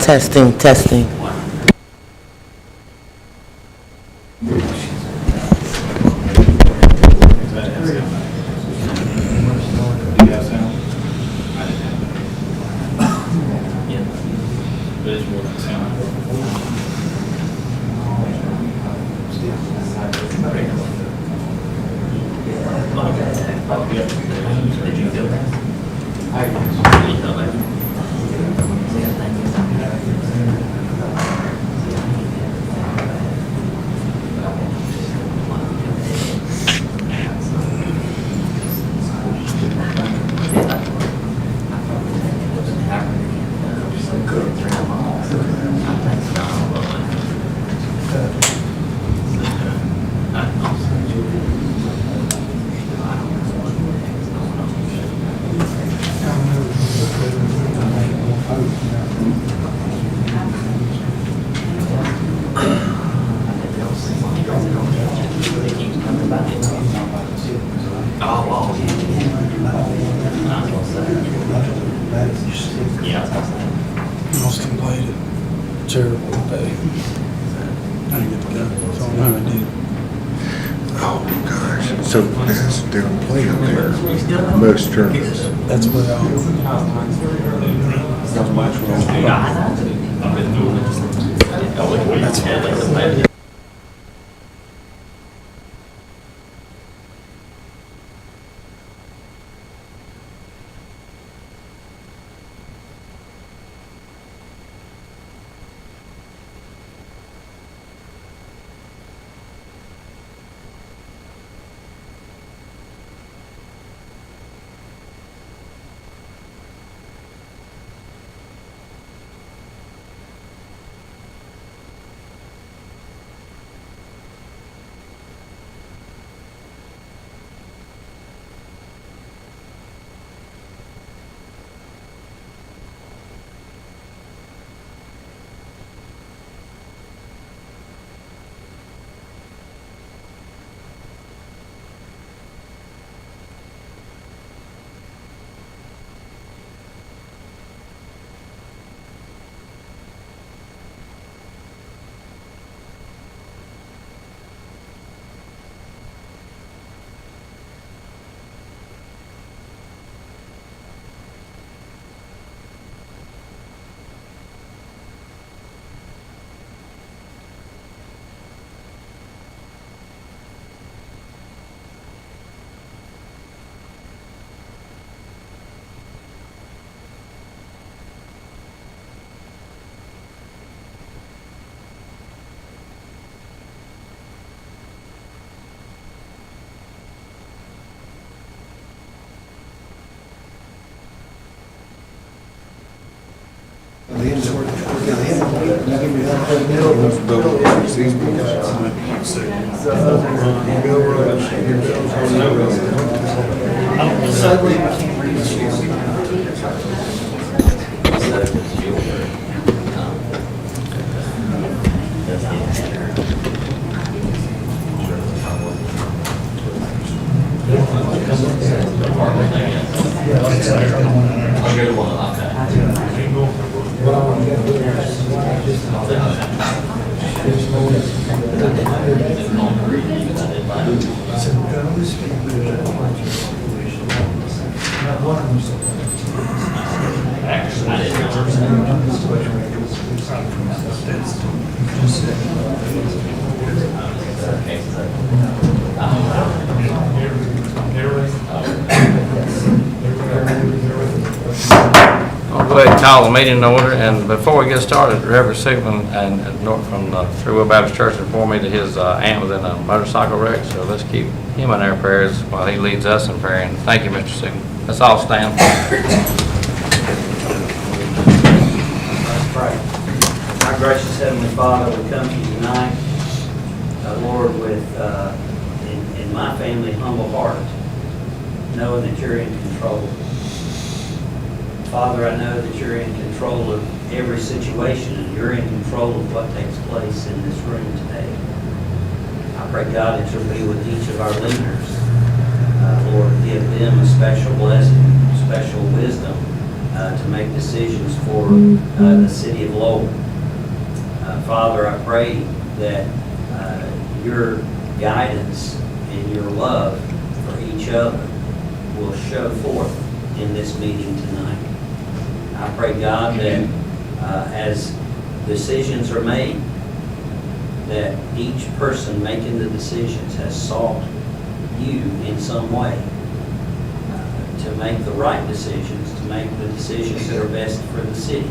Testing, testing. Austin played it. Terrible day. I didn't get to go. So no, I did. Oh gosh. So that's they're gonna play up there. Most tournaments. That's where I That's where I'll go ahead and call the meeting in order, and before we get started, Reverend Sigmund and from Free Will Baptist Church informed me that his aunt was in a motorcycle wreck, so let's keep him in our prayers while he leads us in prayer. And thank you, Mr. Sigmund. Let's all stand. Let's pray. Our gracious Heavenly Father, we come to you tonight, Lord, with in my family humble heart, knowing that you're in control. Father, I know that you're in control of every situation, and you're in control of what takes place in this room today. I pray, God, that you'll be with each of our leaders. Lord, give them a special blessing, special wisdom to make decisions for the city of Lowell. Father, I pray that your guidance and your love for each other will show forth in this meeting tonight. I pray, God, that as decisions are made, that each person making the decisions has sought you in some way to make the right decisions, to make the decisions that are best for the city.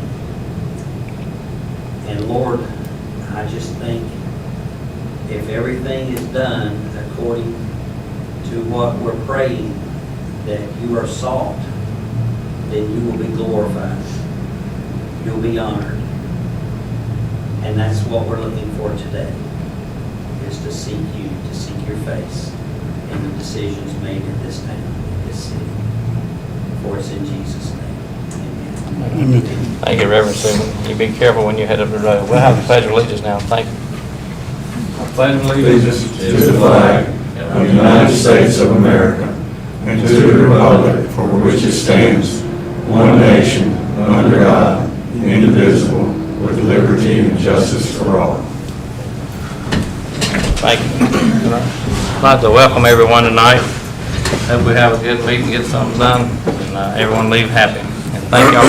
And Lord, I just think if everything is done according to what we're praying, that you are sought, then you will be glorified. You'll be honored. And that's what we're looking for today, is to seek you, to seek your face in the decisions made in this town, in this city. For it's in Jesus' name. Amen. Thank you, Reverend Stephen. You be careful when you head up the road. We'll have the pledge of allegiance now. Thank you. Pledge of allegiance to the flag of the United States of America and to the republic for which it stands, one nation, under God, indivisible, with liberty and justice for all. Thank you. I'd like to welcome everyone tonight. Hope we have a good meeting, get something done, and everyone leave happy. And thank y'all.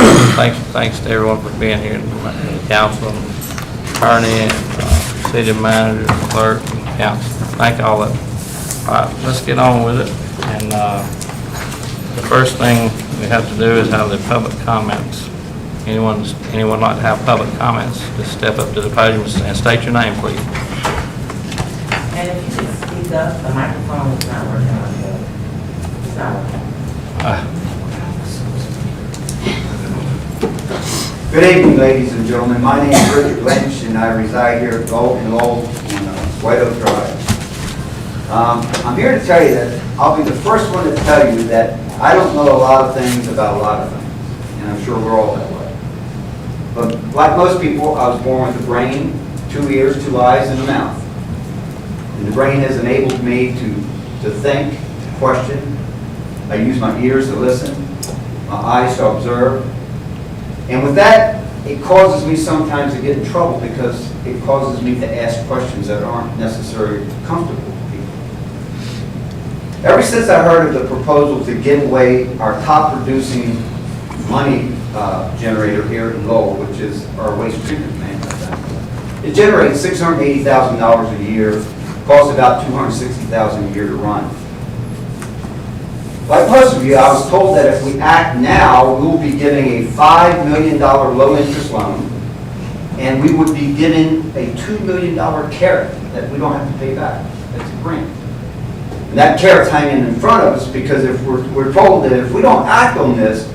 Thanks to everyone for being here, and the council, and attorney, and city manager, clerk, and council. Thank all of them. All right, let's get on with it. And the first thing we have to do is have the public comments. Anyone like to have public comments, just step up to the podium and state your name, please. And if you could speak up, the microphone is not working on you. It's not working. Good evening, ladies and gentlemen. My name is Richard Lynch, and I reside here at Lowell on White Oak Drive. I'm here to tell you that I'll be the first one to tell you that I don't know a lot of things about a lot of things, and I'm sure we're all that way. But like most people, I was born with a brain, 2 ears, 2 eyes, and a mouth. And the brain has enabled me to think, to question. I use my ears to listen, my eyes to observe. And with that, it causes me sometimes to get in trouble because it causes me to ask questions that aren't necessarily comfortable with people. Ever since I heard of the proposal to give away our top producing money generator here in Lowell, which is our waste treatment plant, it generates $680,000 a year, costs about $260,000 a year to run. Like most of you, I was told that if we act now, we will be giving a $5 million low-interest loan, and we would be given a $2 million carrot that we don't have to pay back. That's a grant. And that carrot's hanging in front of us because if we're told that if we don't act on this,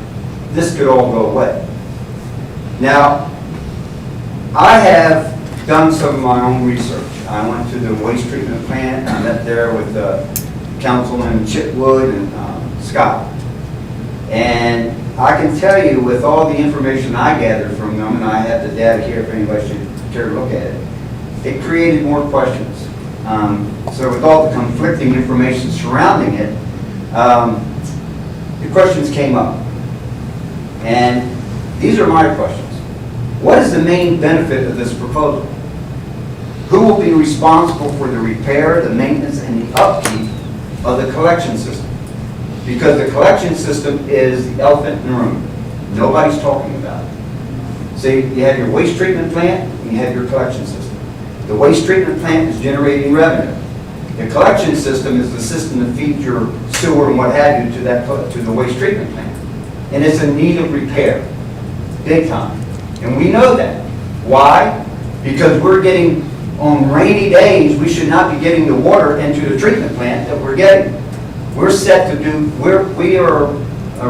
this could all go away. Now, I have done some of my own research. I went to the waste treatment plant. I met there with Councilman Chitwood and Scott. And I can tell you with all the information I gathered from them, and I have the data here if anybody should care to look at it, it created more questions. So with all the conflicting information surrounding it, the questions came up. And these are my questions. What is the main benefit of this proposal? Who will be responsible for the repair, the maintenance, and the upkeep of the collection system? Because the collection system is the elephant in the room. Nobody's talking about it. See, you have your waste treatment plant, and you have your collection system. The waste treatment plant is generating revenue. The collection system is the system that feeds your sewer and what have you to the waste treatment plant. And it's in need of repair, big time. And we know that. Why? Because we're getting, on rainy days, we should not be getting the water into the treatment plant that we're getting. We're set to do, we are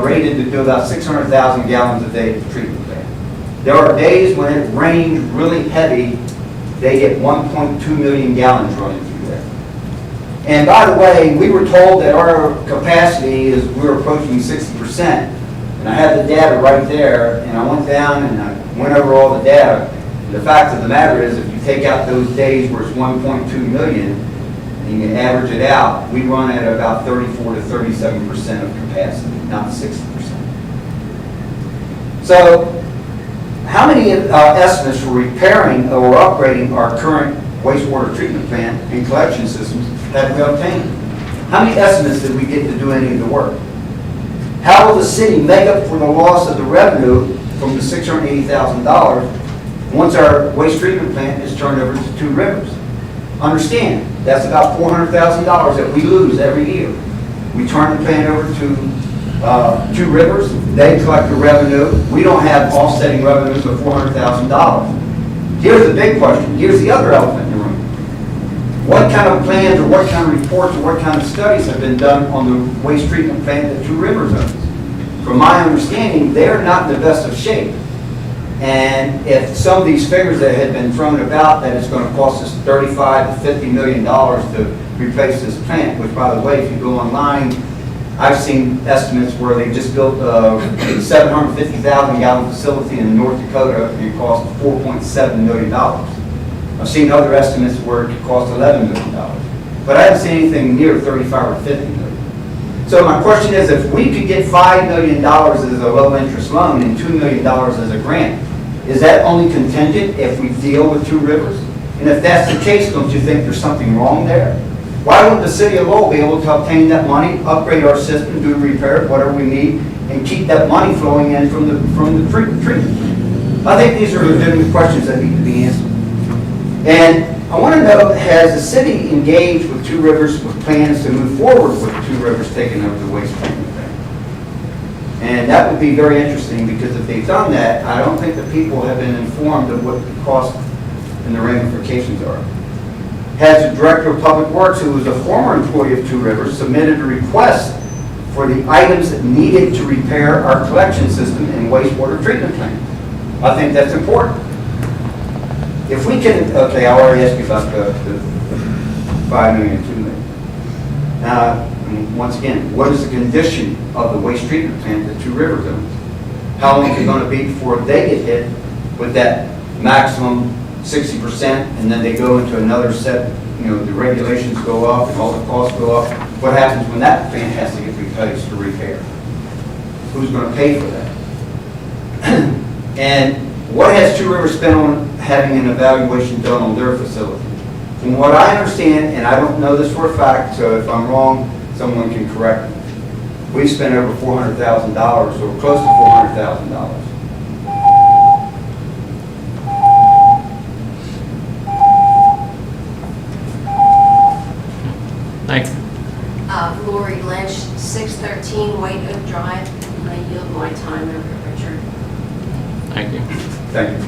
rated to do about 600,000 gallons a day at the treatment plant. There are days when it rains really heavy, they get 1.2 million gallons running through there. And by the way, we were told that our capacity is, we're approaching 60%. And I have the data right there, and I went down and I went over all the data. And the fact of the matter is, if you take out those days where it's 1.2 million, and you average it out, we run at about 34 to 37% of capacity, not 60%. So, how many estimates for repairing or upgrading our current wastewater treatment plant and collection systems have we obtained? How many estimates did we get to do any of the work? How will the city make up for the loss of the revenue from the $680,000 once our waste treatment plant is turned over to Two Rivers? Understand, that's about $400,000 that we lose every year. We turn the plant over to Two Rivers, they collect the revenue. We don't have offsetting revenues of $400,000. Here's the big question. Here's the other elephant in the room. What kind of plans or what kind of reports or what kind of studies have been done on the waste treatment plant that Two Rivers owns? From my understanding, they're not in the best of shape. And if some of these figures that had been thrown about that it's going to cost us $35 to $50 million to replace this plant, which by the way, if you go online, I've seen estimates where they just built a 750,000 gallon facility in North Dakota and it cost $4.7 million. I've seen other estimates where it could cost $11 million. But I haven't seen anything near 35 or 50 million. So my question is, if we could get $5 million as a low interest loan and $2 million as a grant, is that only contingent if we deal with Two Rivers? And if that's the case, don't you think there's something wrong there? Why wouldn't the city of Lowell be able to obtain that money, upgrade our system, do repairs, whatever we need, and keep that money flowing in from the treatment? I think these are legitimate questions that need to be answered. And I want to know, has the city engaged with Two Rivers with plans to move forward with Two Rivers taking over the waste treatment plant? And that would be very interesting because if they've done that, I don't think the people have been informed of what the cost and the ramifications are. Has the Director of Public Works, who was a former employee of Two Rivers, submitted a request for the items that needed to repair our collection system and wastewater treatment plant? I think that's important. If we can, okay, I already asked you about the 5 million and 2 million. Now, once again, what is the condition of the waste treatment plant that Two Rivers owns? How long is it going to be before they get hit with that maximum 60%, and then they go into another set, the regulations go up and all the costs go up? What happens when that plant has to get replaced or repaired? Who's going to pay for that? And what has Two Rivers spent on having an evaluation done on their facility? From what I understand, and I don't know this for a fact, so if I'm wrong, someone can correct me. We've spent over $400,000 or close to $400,000. Thank you. Lori Lynch, 613 White Oak Drive. I yield my time over to Richard. Thank you. Thank you.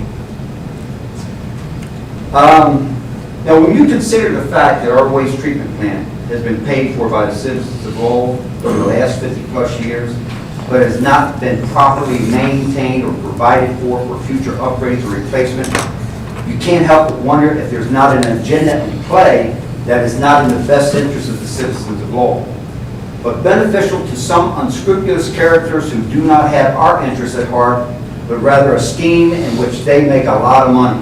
Now, when you consider the fact that our waste treatment plant has been paid for by the citizens of Lowell for the last 50 plus years, but has not been properly maintained or provided for future upgrades or replacement, you can't help but wonder if there's not an agenda in play that is not in the best interest of the citizens of Lowell, but beneficial to some unscrupulous characters who do not have our interests at heart, but rather a scheme in which they make a lot of money.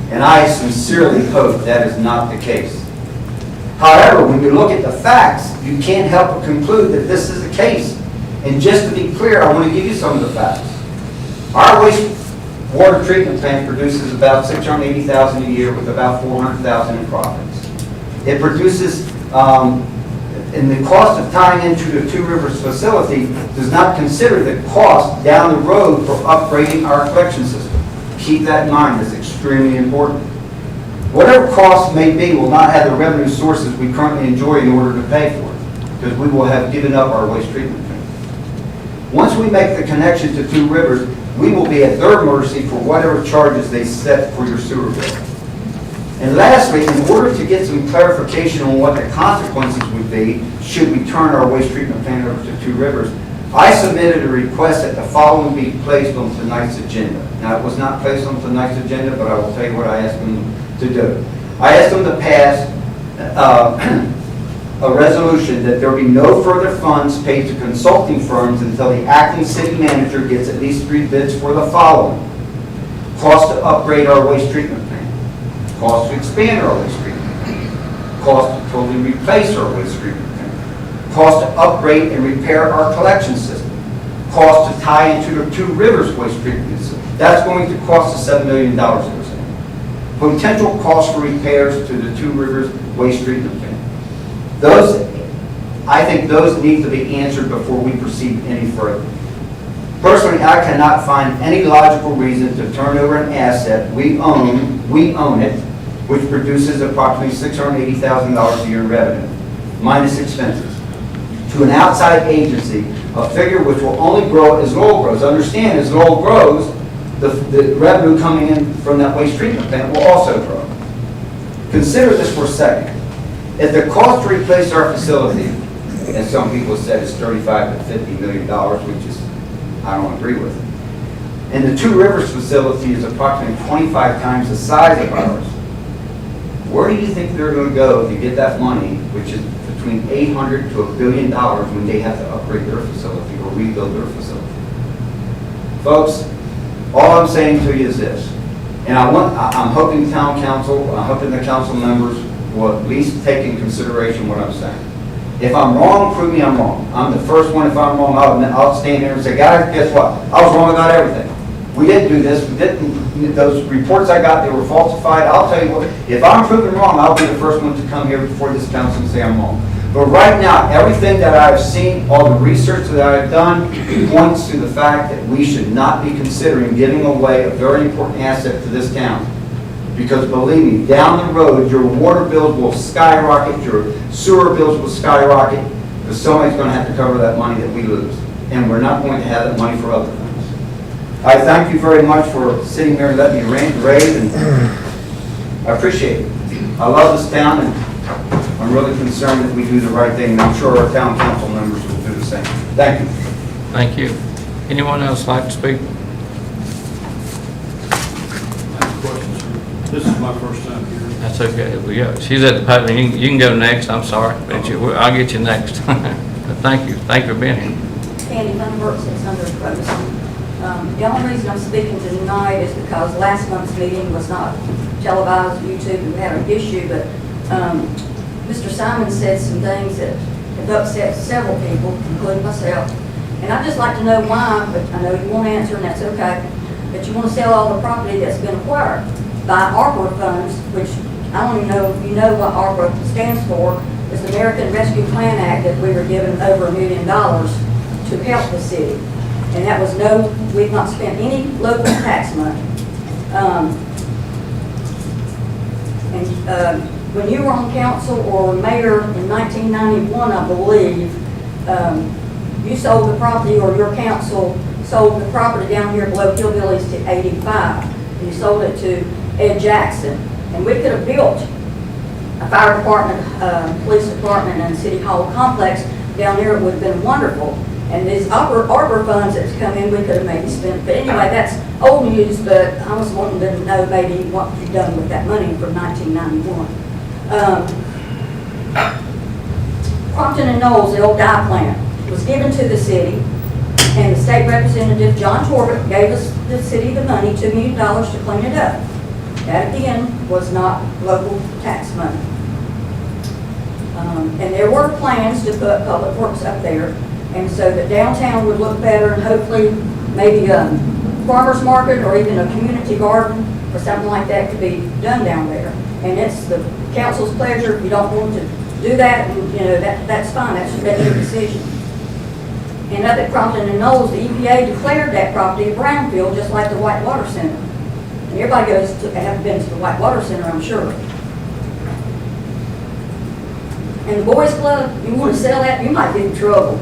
And I sincerely hope that is not the case. However, when you look at the facts, you can't help but conclude that this is the case. And just to be clear, I want to give you some of the facts. Our wastewater treatment plant produces about $680,000 a year with about $400,000 in profits. It produces, and the cost of tying into the Two Rivers facility does not consider the cost down the road for upgrading our collection system. Keep that in mind, it's extremely important. Whatever costs may be will not have the revenue sources we currently enjoy in order to pay for it, because we will have given up our waste treatment plant. Once we make the connection to Two Rivers, we will be at their mercy for whatever charges they set for your sewer bill. And lastly, in order to get some clarification on what the consequences would be should we turn our waste treatment plant over to Two Rivers, I submitted a request that the following be placed on tonight's agenda. Now, it was not placed on tonight's agenda, but I will tell you what I asked them to do. I asked them to pass a resolution that there be no further funds paid to consulting firms until the acting city manager gets at least 3 bids for the following: cost to upgrade our waste treatment plant, cost to expand our waste treatment plant, cost to totally replace our waste treatment plant, cost to upgrade and repair our collection system, cost to tie into the Two Rivers waste treatment facility. That's going to cost us $7 million, they were saying. Potential cost for repairs to the Two Rivers waste treatment plant. Those, I think those need to be answered before we proceed any further. Personally, I cannot find any logical reason to turn over an asset we own it, which produces approximately $680,000 a year in revenue, minus expenses, to an outside agency, a figure which will only grow as Lowell grows. Understand, as Lowell grows, the revenue coming in from that waste treatment plant will also grow. Consider this for a second. If the cost to replace our facility, as some people said, is $35 to $50 million, which is, I don't agree with it. And the Two Rivers facility is approximately 25 times the size of ours. Where do you think they're going to go to get that money, which is between $800 to $1 billion, when they have to upgrade their facility or rebuild their facility? Folks, all I'm saying to you is this, and I'm hoping town council, I'm hoping the council members will at least take in consideration what I'm saying. If I'm wrong, prove me I'm wrong. I'm the first one. If I'm wrong, I'll stand there and say, guys, guess what? I was wrong about everything. We didn't do this. We didn't. Those reports I got, they were falsified. I'll tell you what. If I'm proven wrong, I'll be the first one to come here before this council and say I'm wrong. But right now, everything that I've seen, all the research that I've done, points to the fact that we should not be considering giving away a very important asset to this town. Because believe me, down the road, your water bills will skyrocket, your sewer bills will skyrocket, because somebody's going to have to cover that money that we lose. And we're not going to have that money for other things. I thank you very much for sitting here and letting me rant and rave, and I appreciate it. I love this town, and I'm really concerned that we do the right thing, and I'm sure our town council members will do the same. Thank you. Thank you. Anyone else like to speak? This is my first time here. That's okay. She's at the podium. You can go next. I'm sorry. But I'll get you next. But thank you. Thank you for being here. Candy Thunberg, 600 Ferguson. The only reason I'm speaking tonight is because last month's meeting was not televised on YouTube and we had an issue, but Mr. Simon said some things that have upset several people, including myself. And I'd just like to know why, but I know you won't answer and that's okay, but you want to sell all the property that's been acquired by ARPA funds, which I don't even know if you know what ARPA stands for. It's the American Rescue Plan Act that we were given over $1 million to help the city. And that was we've not spent any local tax money. When you were on council or mayor in 1991, I believe, you sold the property, or your council sold the property down here below Hillbillies to 85. You sold it to Ed Jackson. And we could have built a fire department, police department, and city hall complex down there. It would have been wonderful. And these ARPA funds that's come in, we could have maybe spent. But anyway, that's old news, but I was wanting to know maybe what you've done with that money from 1991. Crompton and Knowles, the old dye plant, was given to the city, and the state representative, John Torbett, gave us the city the money, $2 million to clean it up. That again was not local tax money. And there were plans to put public works up there, and so that downtown would look better, and hopefully maybe a farmer's market or even a community garden or something like that could be done down there. And it's the council's pleasure. If you don't want to do that, and, you know, that's fine. That's your decision. And up at Crompton and Knowles, the EPA declared that property a brownfield, just like the Whitewater Center. And everybody have been to the Whitewater Center, I'm sure. And the Boys Club, you want to sell that, you might get in trouble.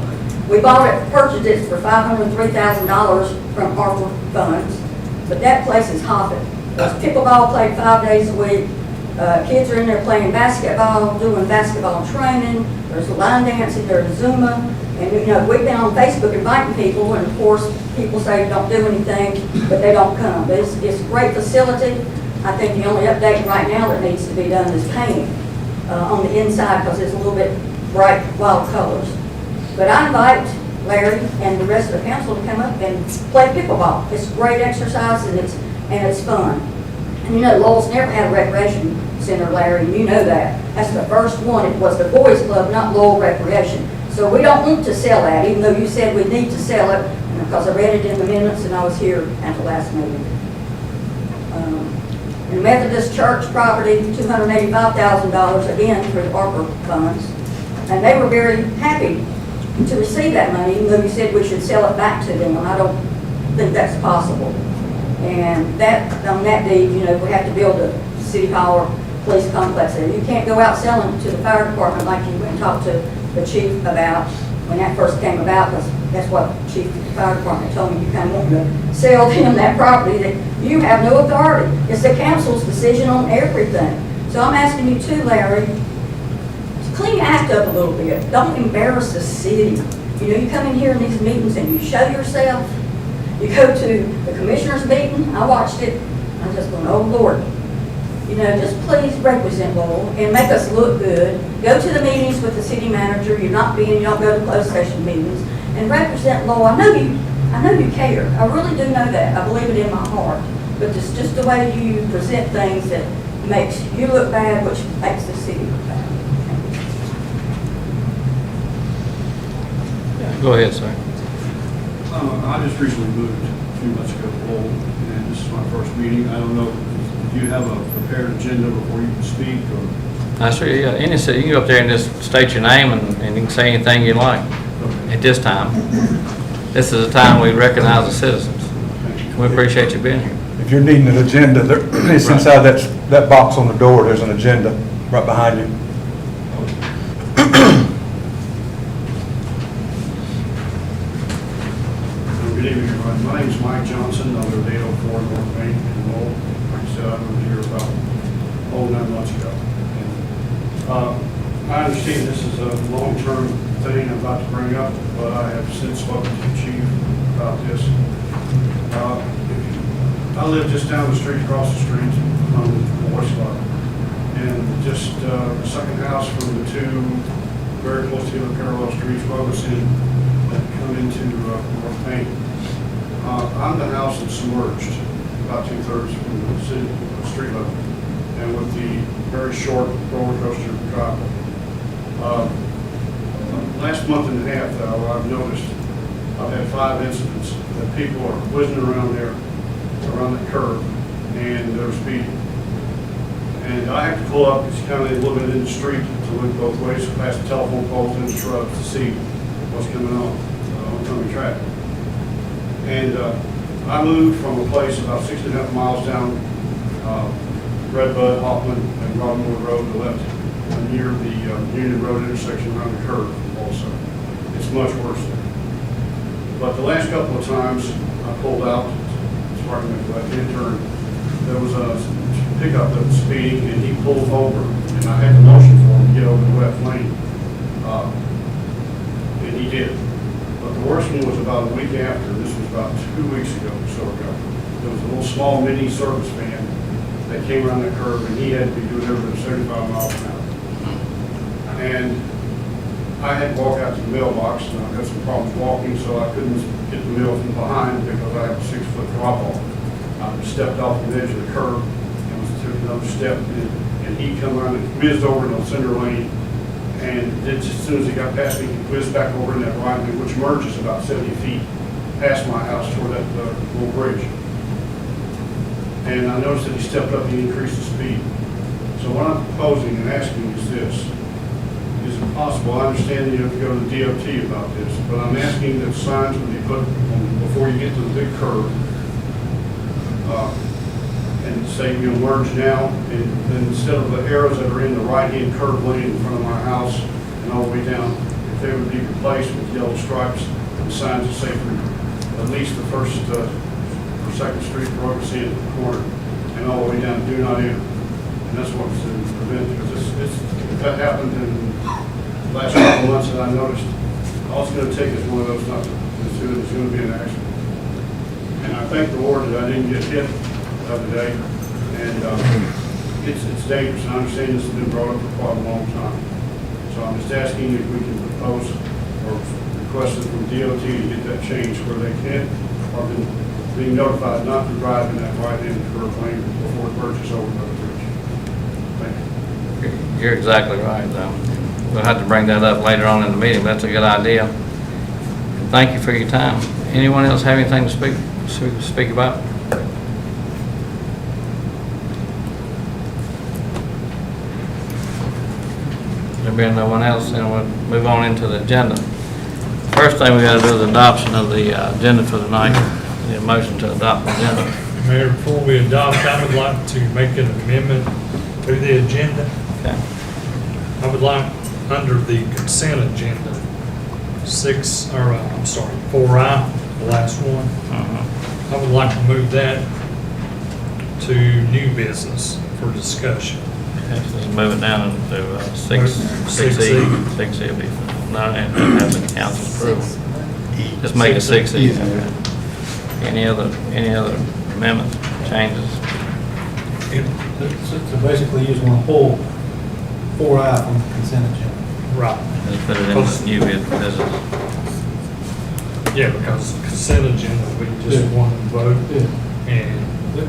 We purchased it for $503,000 from ARPA funds, but that place is hopping. There's pickleball played 5 days a week. Kids are in there playing basketball, doing basketball training. There's line dancing, there's Zumba. And you know, we've been on Facebook inviting people, and of course, people say don't do anything, but they don't come. But it's a great facility. I think the only update right now that needs to be done is painting on the inside, because it's a little bit bright, wild colors. But I invite Larry and the rest of the council to come up and play pickleball. It's great exercise, and it's fun. And you know, Lowell's never had a recreation center, Larry, and you know that. That's the first one. It was the Boys Club, not Lowell Recreation. So we don't want to sell that, even though you said we need to sell it, and because I read it in the minutes and I was here at the last meeting. In the Methodist Church property, $285,000 again for the ARPA funds. And they were very happy to receive that money, even though you said we should sell it back to them, and I don't think that's possible. And that, on that deed, you know, we have to build a city hall or police complex there. You can't go out selling to the fire department like you went and talked to the chief about when that first came about, because that's what chief of the fire department told me, you kind of want to sell them that property, that you have no authority. It's the council's decision on everything. So I'm asking you too, Larry, clean your act up a little bit. Don't embarrass the city. You know, you come in here in these meetings and you show yourself. You go to the commissioner's meeting, I watched it, I'm just going, oh Lord. You know, just please represent Lowell and make us look good. Go to the meetings with the city manager, you don't go to closed session meetings, and represent Lowell. I know you care. I really do know that. I believe it in my heart. But it's just the way you present things that makes you look bad, which makes the city look bad. Go ahead, sir. I just recently moved a few months ago to Lowell, and this is my first meeting. I don't know, do you have a prepared agenda before you can speak, or? Sure, yeah. You can go up there and just state your name and you can say anything you like at this time. This is a time we recognize the citizens. We appreciate you being here. If you're needing an agenda, it's inside that box on the door, there's an agenda right behind you. Good evening, everybody. My name is Mike Johnson. I live at 804 North Main in Lowell. Like I said, I moved here about 9 months ago. And, I understand this is a long-term thing I'm about to bring up, but I have since spoken to the chief about this. I live just down the street, across the street from the Boys Club. And just the second house from the two very close together parallel streets, Robertson, that come into North Main. I'm the house that's submerged about 2/3 from the city street level, and with the very short roller coaster driveway. Last month and a half, though, I've noticed I've had 5 incidents that people are whizzing around there, around the curve, and they're speeding. And I have to pull up, it's kind of a little bit in the street to look both ways, past the telephone poles and the shrubs to see what's going on oncoming traffic. And I moved from a place about 6.5 miles down Redbud, Hoffman, and Rodmore Road to left near the Union Road intersection around the curve also. It's much worse there. But the last couple of times I pulled out, starting with the left-hand turn, there was a pickup that was speeding and he pulled over, and I had to motion for him to get over the left lane. And he did. But the worst one was about a week after. This was about 2 weeks ago, so ago. There was a little small mini service van that came around the curve, and he had to be doing everything 75 miles an hour. And I had to walk out to the mailbox, and I've got some problems walking, so I couldn't get the mail from behind because I have a 6-foot drop off. I stepped off the edge of the curb and took another step, and he come around and whizzed over in the center lane. And as soon as he got past me, he whizzed back over in that right lane, which merges about 70 feet past my house toward that little bridge. And I noticed that he stepped up and increased the speed. So what I'm proposing and asking is this. Is it possible, I understand that you have to go to the DOT about this, but I'm asking that signs would be put before you get to the big curve, and say, merge now, and then instead of the arrows that are in the right-hand curve lane in front of my house and all the way down, if they would be replaced with yellow stripes and signs that say at least the first or second street, Robertson at the corner, and all the way down, do not enter. And that's what's to prevent, because if that happened in the last couple of months that I noticed, all it's going to take is one of those not to do it. It's going to be an accident. And I thank the Lord that I didn't get hit the other day. And it's dangerous. And I understand this has been brought up for quite a long time. So I'm just asking if we can propose or request it from DOT to get that changed where they can, or being notified not to drive in that right-hand curve lane before it merges over the bridge. Thank you. You're exactly right, though. we'll have to bring that up later on in the meeting, but that's a good idea. Thank you for your time. Anyone else have anything to speak about? There being no one else, then we'll move on into the agenda. First thing we got to do is adoption of the agenda for the night. Need a motion to adopt the agenda. Mayor, before we adopt, I would like to make an amendment to the agenda. Okay. I would like, under the consent agenda, 4I, the last one, I would like to move that to new business for discussion. Okay, so let's move it down to 6E. 6E. 6E will be, not have the council's approval. Just make it 6E. Okay. Any other amendments, changes? So basically, you just want to pull 4I from the consent agenda. Right. Let's put it in the new business. Yeah, because consent agenda, we just want to vote. And,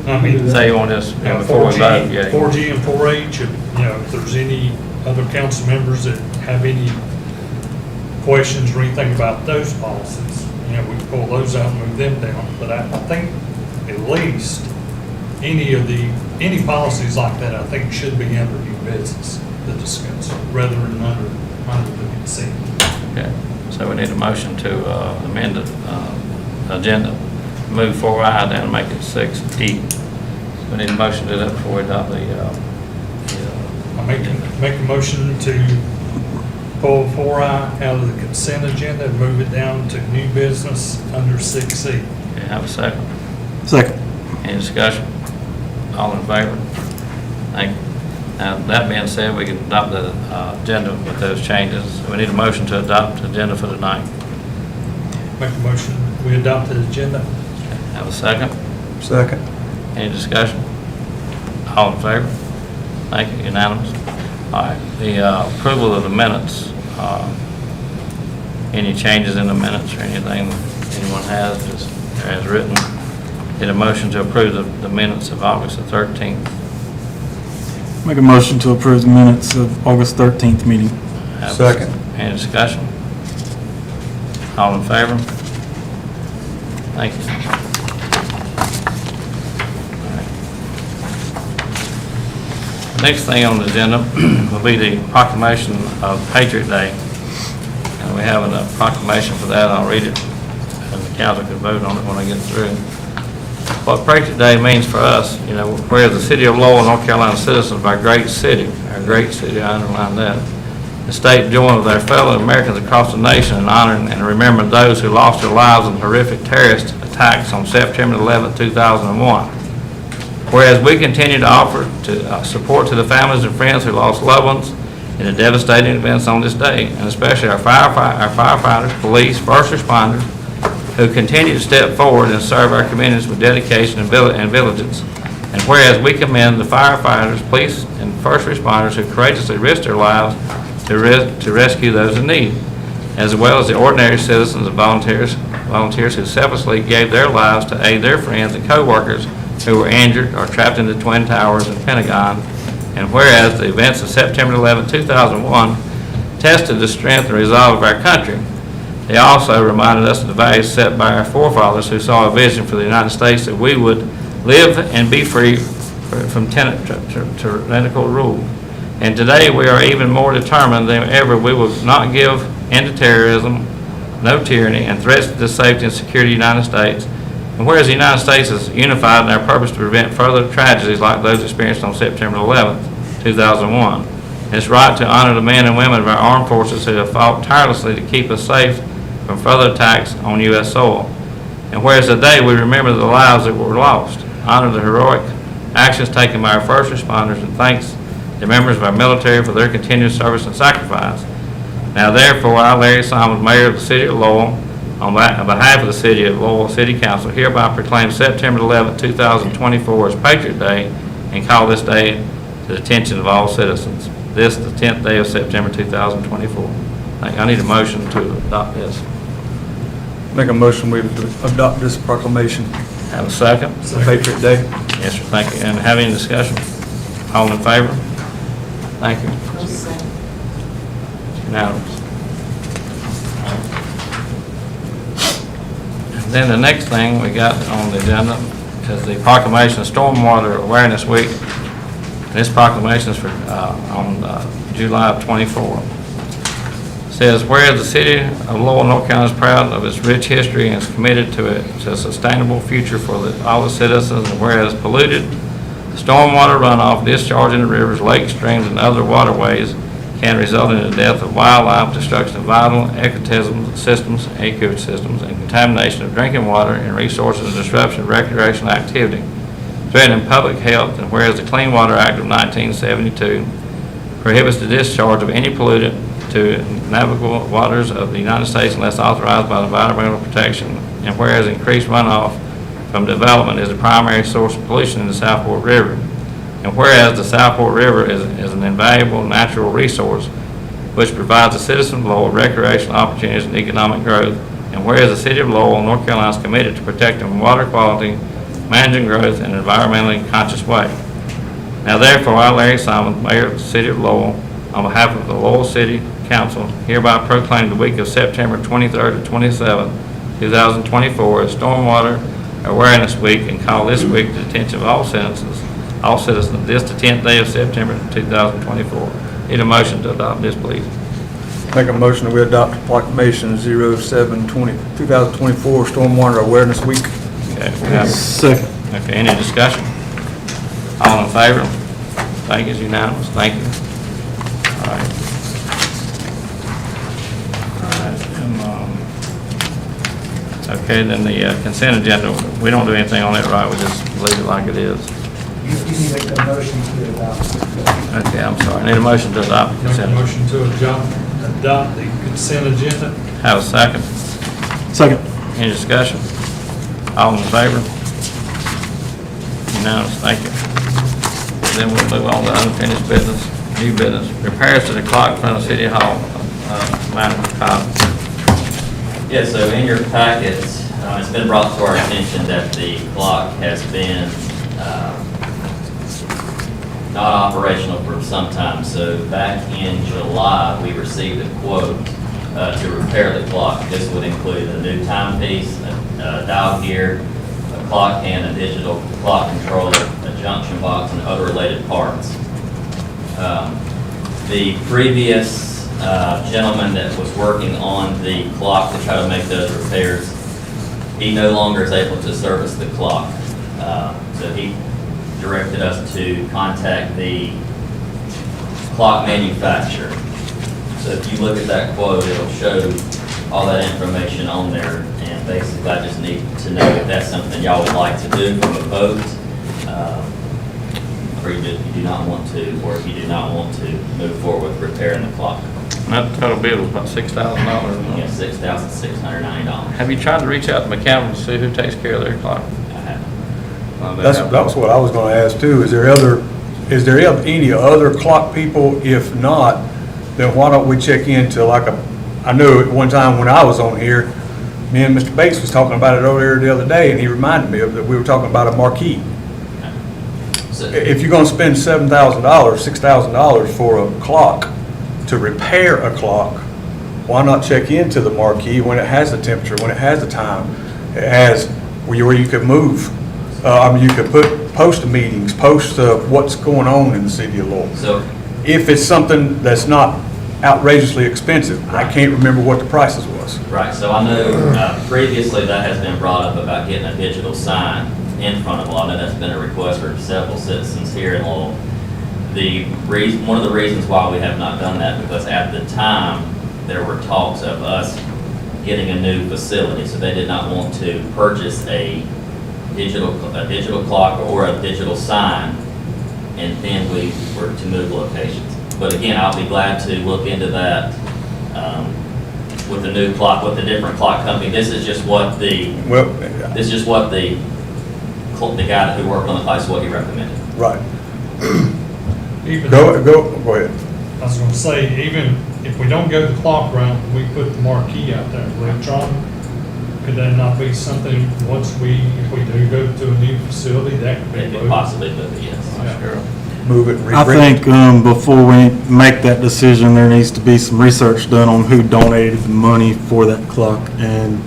I mean, So you want us, before we vote, 4G and 4H, if there's any other council members that have any questions or anything about those policies, we can pull those out and move them down. But I think at least any policies like that, I think should be under new business to discuss, rather than under the consent. Okay, so we need a motion to amend the agenda, move 4I down and make it 6E. We need a motion to do that before we adopt the I make a motion to pull 4I out of the consent agenda and move it down to new business under 6E. Okay, have a second. Second. Any discussion? All in favor? Thank you. Now, that being said, we can adopt the agenda with those changes. We need a motion to adopt the agenda for tonight. Make a motion, we adopt the agenda. Have a second? Second. Any discussion? All in favor? Thank you, unanimous. All right, the approval of the minutes. Any changes in the minutes or anything anyone has, just as written? Need a motion to approve the minutes of August the 13th. Make a motion to approve the minutes of August 13th meeting. Second. Any discussion? All in favor? Thank you. All right. The next thing on the agenda will be the proclamation of Patriot Day. And we have a proclamation for that. I'll read it, and the council can vote on it when I get through. What Patriot Day means for us, whereas the city of Lowell, North Carolina citizens of our great city, I underline that, the state joined with their fellow Americans across the nation in honoring and remembering those who lost their lives in horrific terrorist attacks on September 11, 2001. Whereas we continue to offer support to the families and friends who lost loved ones in the devastating events on this day, and especially our firefighters, police, first responders, who continue to step forward and serve our communities with dedication and diligence. And whereas we commend the firefighters, police, and first responders who courageously risk their lives to rescue those in need, as well as the ordinary citizens and volunteers who selflessly gave their lives to aid their friends and co-workers who were injured or trapped in the Twin Towers and Pentagon. And whereas the events of September 11, 2001 tested the strength and resolve of our country, they also reminded us of the values set by our forefathers who saw a vision for the United States that we would live and be free from tyrannical rule. And today we are even more determined than ever we will not give in to terrorism, no tyranny, and threats to the safety and security of the United States. And whereas the United States is unified in our purpose to prevent further tragedies like those experienced on September 11, 2001, it's right to honor the men and women of our armed forces who have fought tirelessly to keep us safe from further attacks on U.S. soil. And whereas today we remember the lives that were lost, honor the heroic actions taken by our first responders, and thanks the members of our military for their continued service and sacrifice. Now therefore, I, Larry Simons, Mayor of the City of Lowell, on behalf of the City of Lowell City Council, hereby proclaim September 11, 2024 as Patriot Day and call this day to the attention of all citizens. This is the 10th day of September 2024. I need a motion to adopt this. Make a motion we adopt this proclamation. Have a second? Patriot Day. Yes, sir, thank you. And have any discussion? All in favor? Thank you. Unanimous. And then the next thing we got on the agenda is the proclamation of Stormwater Awareness Week. And this proclamation is for, on July of 24. Says, whereas the city of Lowell, North Carolina is proud of its rich history and is committed to a sustainable future for all the citizens, and whereas polluted stormwater runoff discharged into rivers, lakes, streams, and other waterways can result in the death of wildlife, destruction of vital ecosystems, and contamination of drinking water and resources, and disruption of recreational activity, threatening public health, and whereas the Clean Water Act of 1972 prohibits the discharge of any pollutant to navigable waters of the United States unless authorized by the Environmental Protection, and whereas increased runoff from development is the primary source of pollution in the Southport River, and whereas the Southport River is an invaluable natural resource which provides the citizens of Lowell recreational opportunities and economic growth, and whereas the city of Lowell, North Carolina is committed to protecting water quality, managing growth in an environmentally conscious way. Now therefore, I, Larry Simon, Mayor of the City of Lowell, on behalf of the Lowell City Council, hereby proclaim the week of September 23rd to 27th, 2024 as Stormwater Awareness Week, and call this week to the attention of all citizens this the 10th day of September 2024. Need a motion to adopt this, please. Make a motion that we adopt Proclamation 07/2024 Stormwater Awareness Week. Okay, we have, Second. okay, any discussion? All in favor? Thank you, it's unanimous. Thank you. All right. Okay, then the consent agenda, we don't do anything on it, right? We just leave it like it is. You need to make a motion to adopt. Okay, I'm sorry. I need a motion to adopt the Make a consent. motion to adopt the consent agenda. Have a second. Second. Any discussion? All in favor? Unanimous, thank you. Then we'll move on to unfinished business, new business. Repairs to the clock in front of City Hall. Manager Cobb. Yeah, so in your packets, it's been brought to our attention that the clock has been not operational for some time. So back in July, we received a quote to repair the clock. This would include a new timepiece, a dial gear, a clock hand, a digital clock controller, a junction box, and other related parts. The previous gentleman that was working on the clock to try to make those repairs, he no longer is able to service the clock. So he directed us to contact the clock manufacturer. So if you look at that quote, it'll show all that information on there, and basically I just need to know if that's something y'all would like to do from a vote, or you do not want to, or if you do not want to move forward with repairing the clock. That total bill was about $6,000. Yeah, $6,690. Have you tried to reach out to McCallum to see who takes care of their clock? I have. That was what I was gonna ask too. Is there any other clock people? If not, then why don't we check into I know at one time when I was on here, me and Mr. Bates was talking about it over there the other day, and he reminded me that we were talking about a marquee. So, If you're gonna spend $7,000, $6,000 for a clock, to repair a clock, why not check into the marquee when it has the temperature, when it has the time, it has where you could move. You could post meetings, post what's going on in the city of Lowell. so If it's something that's not outrageously expensive, I can't remember what the prices was. right, so I know previously that has been brought up about getting a digital sign in front of Lowell. I know that's been a request for several citizens here in Lowell. One of the reasons why we have not done that, because at the time, there were talks of us getting a new facility, so they did not want to purchase a digital clock or a digital sign, and then we were to move locations. But again, I'll be glad to look into that with the new clock, with the different clock company. This is just what the guy who worked on the clock is what he recommended. Right. Even, Go ahead. I was gonna say, even if we don't go the clock route, we put the marquee out there, electronic, could that not be something, if we do go to a new facility, that could be It could loaded? possibly, but yes. Yeah. Sure. move it and I reprint it? think before we make that decision, there needs to be some research done on who donated the money for that clock. And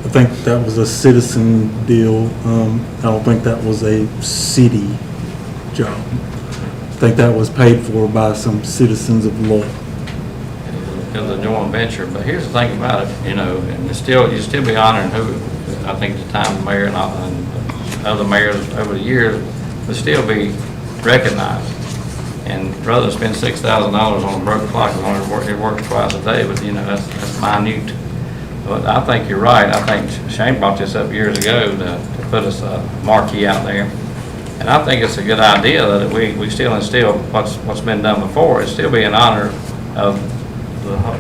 I think that was a citizen deal. I don't think that was a city job. I think that was paid for by some citizens of law. It was a joint venture, but here's the thing about it, you know, and it's still, you still be honoring who, I think the time the mayor and other mayors over the years would still be recognized. And rather than spend $6,000 on a broke clock, it works twice a day, but you know, that's minute. But I think you're right. I think Shane brought this up years ago to put us a marquee out there. And I think it's a good idea that we still instill what's been done before. It still be in honor of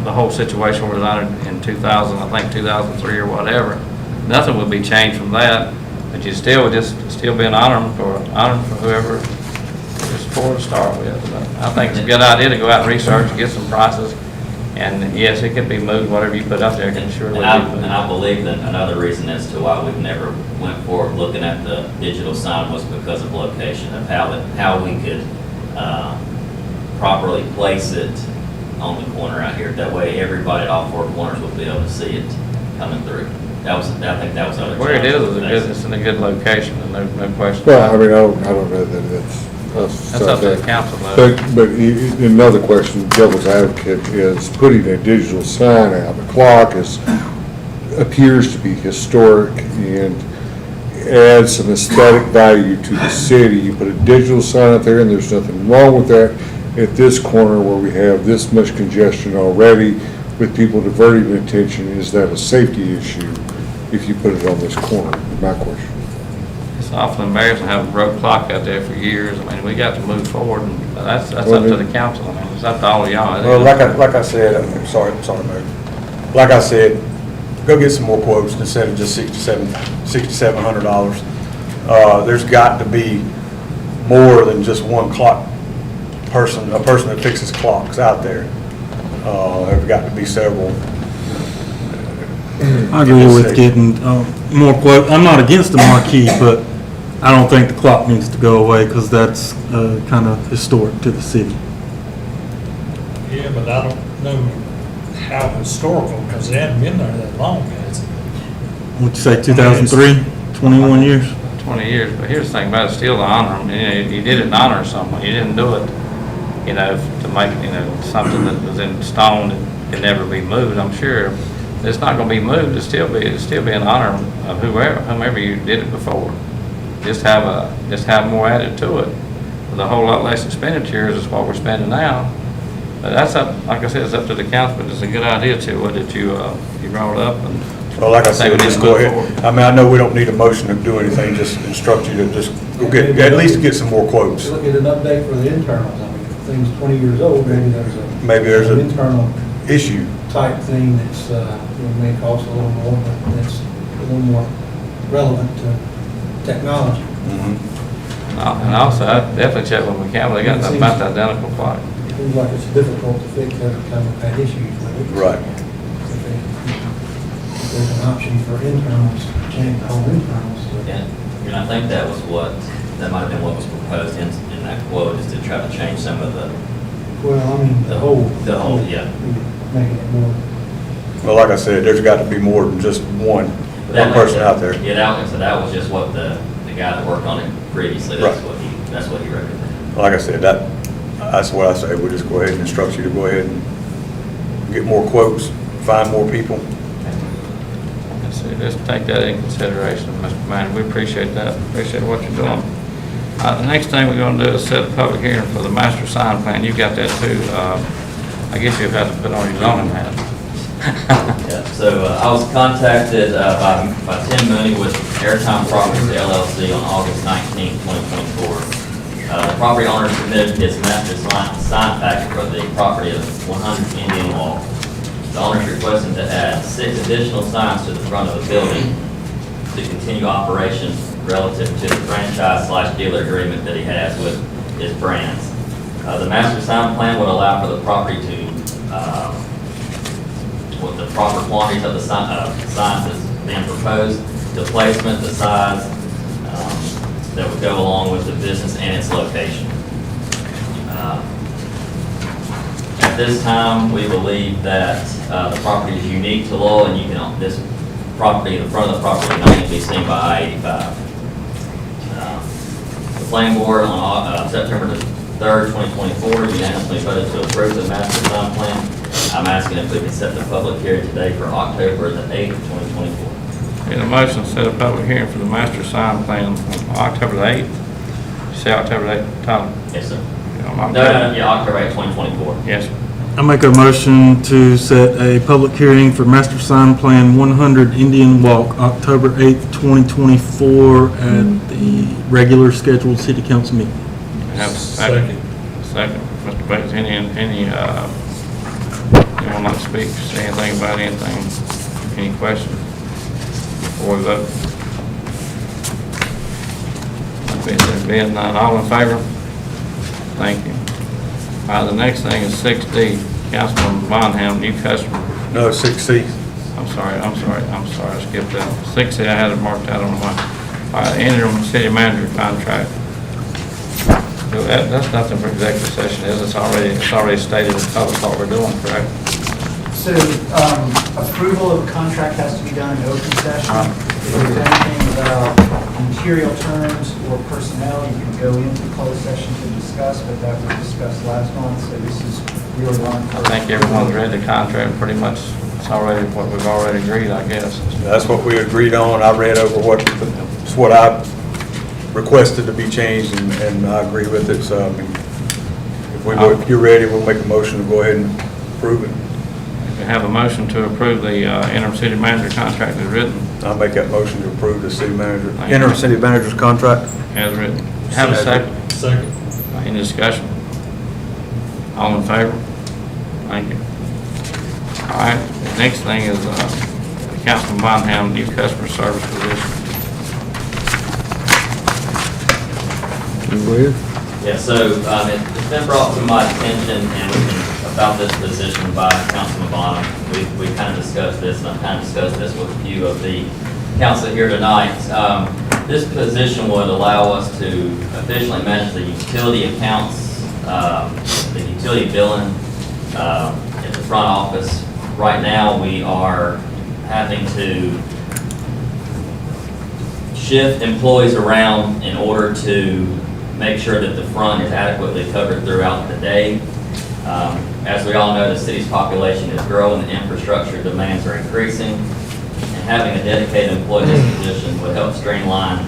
the whole situation was honored in 2000, I think 2003 or whatever. Nothing would be changed from that, but you still would just still be an honor for whoever it's for to start with. But I think it's a good idea to go out and research, get some prices, and yes, it can be moved. Whatever you put up there can surely be moved. And I believe that another reason as to why we've never went forward looking at the digital sign was because of location, of how we could properly place it on the corner out here. That way, everybody at all four corners would be able to see it coming through. I think that was other. Where it is, it's in a good location, and no question. Well, I about it. mean, I don't know that it's. That's up to the council, though. But another question, devil's advocate, is putting a digital sign out. The clock appears to be historic and adds some aesthetic value to the city. You put a digital sign out there, and there's nothing wrong with that. At this corner where we have this much congestion already with people diverting attention, is that a safety issue if you put it on this corner? My question. It's awful embarrassing to have a broke clock out there for years. I mean, we got to move forward, and that's up to the council. I mean, it's up to all of y'all. Well, like I said, I'm sorry, Mayor. Like I said, go get some more quotes instead of just $6,700. There's got to be more than just one clock person, a person that fixes clocks out there. There've got to be several. I agree with getting more quote. I'm not against the marquee, but I don't think the clock needs to go away because that's kind of historic to the city. Yeah, but I don't know how historical, because they haven't been there that long, has it? What'd you say, 2003, 21 years? 20 years, but here's the thing about it, still to honor them. You know, you did it in honor of someone. You didn't do it, you know, to make, you know, something that was in stone and can never be moved. I'm sure it's not going to be moved. It'll still be in honor of whomever you did it before. Just have more added to it. With a whole lot less expenditures is what we're spending now. But that's up, like I said, it's up to the council. But it's a good idea too. What did you brought up? And Well, like I said, just go ahead. I mean, I know we don't need a motion to do anything, just instruct you to just go get, at least get some more quotes. Look at an update for the internals. I mean, if things 20 years old, maybe there's an an internal issue. type thing that's, may cost a little more, but that's a little more relevant to technology. And also, I definitely check with McCampbell. They got about the identical clock. It seems like it's difficult to fix every time we've had issues with it. Right. If there's an option for internals, change all internals. And I think that might have been what was proposed in that quote, is to try to change some of the. Well, I mean, the whole, yeah. making it more. Well, like I said, there's got to be more than just one person out there. Yeah, so that was just what the guy that worked on it previously, that's what he recommended. Like I said, that's what I say. We'll just go ahead and instruct you to go ahead and get more quotes, find more people. Let's see, just take that in consideration, Mr. Manning. We appreciate that. Appreciate what you're doing. The next thing we're going to do is set a public hearing for the master sign plan. You got that too. I guess you've had to put on your zoning hat. Yeah, so I was contacted by Tim Mooney with Airtime Properties LLC on August 19, 2024. The property owner submitted his master sign packet for the property of 100 Indian Wall. The owner is requesting to add 6 additional signs to the front of the building to continue operation relative to the franchise/dealer agreement that he has with his brands. The master sign plan would allow for the property to, with the proper quantities of the signs that's being proposed, the placement, the size that would go along with the business and its location. At this time, we believe that the property is unique to Lowell, and this property, the front of the property can only be seen by I-85. The planning board on September the 3rd, 2024, unanimously voted to approve the master design plan. I'm asking if we can set the public hearing today for October the 8th, 2024. Need a motion to set a public hearing for the master sign plan on October the 8th. You say October the 8th, Tyler? Yes, sir. No, Yeah, October 8th, 2024. Yes, sir. I make a motion to set a public hearing for master sign plan 100 Indian Walk, October 8th, 2024, at the regular scheduled city council meeting. Have a second. Second. Mr. Bates, anyone like to speak, say anything about anything? Any questions before we vote? Being none, all in favor? Thank you. The next thing is 6D, Councilman Bonham, new customer. No, 6C. I'm sorry, I skipped that. 6C, I had it marked out on my, interim city manager contract. That's nothing for executive session, is it? It's already stated in public what we're doing, correct? So, approval of the contract has to be done in open session. If there's anything about material terms or personnel, you can go into closed session to discuss, but that was discussed last month, so this is really one. I think everyone's read the contract, pretty much, it's already what we've already agreed, I guess. That's what we agreed on. I read over it's what I requested to be changed, and I agree with it, so I mean, if you're ready, we'll make a motion to go ahead and approve it. We have a motion to approve the interim city manager contract as written. I'll make that motion to approve the interim city manager's contract. As written. Have a second. Second. Any discussion? All in favor? Thank you. All right, the next thing is Councilman Bonham, new customer service position. Yeah, so it's been brought to my attention about this position by Councilman Bonham. We kind of discussed this, and I've kind of discussed this with a few of the council here tonight. This position would allow us to officially manage the utility accounts, the utility billing at the front office. Right now, we are having to shift employees around in order to make sure that the front is adequately covered throughout the day. As we all know, the city's population is growing, the infrastructure demands are increasing, and having a dedicated employee in this position would help streamline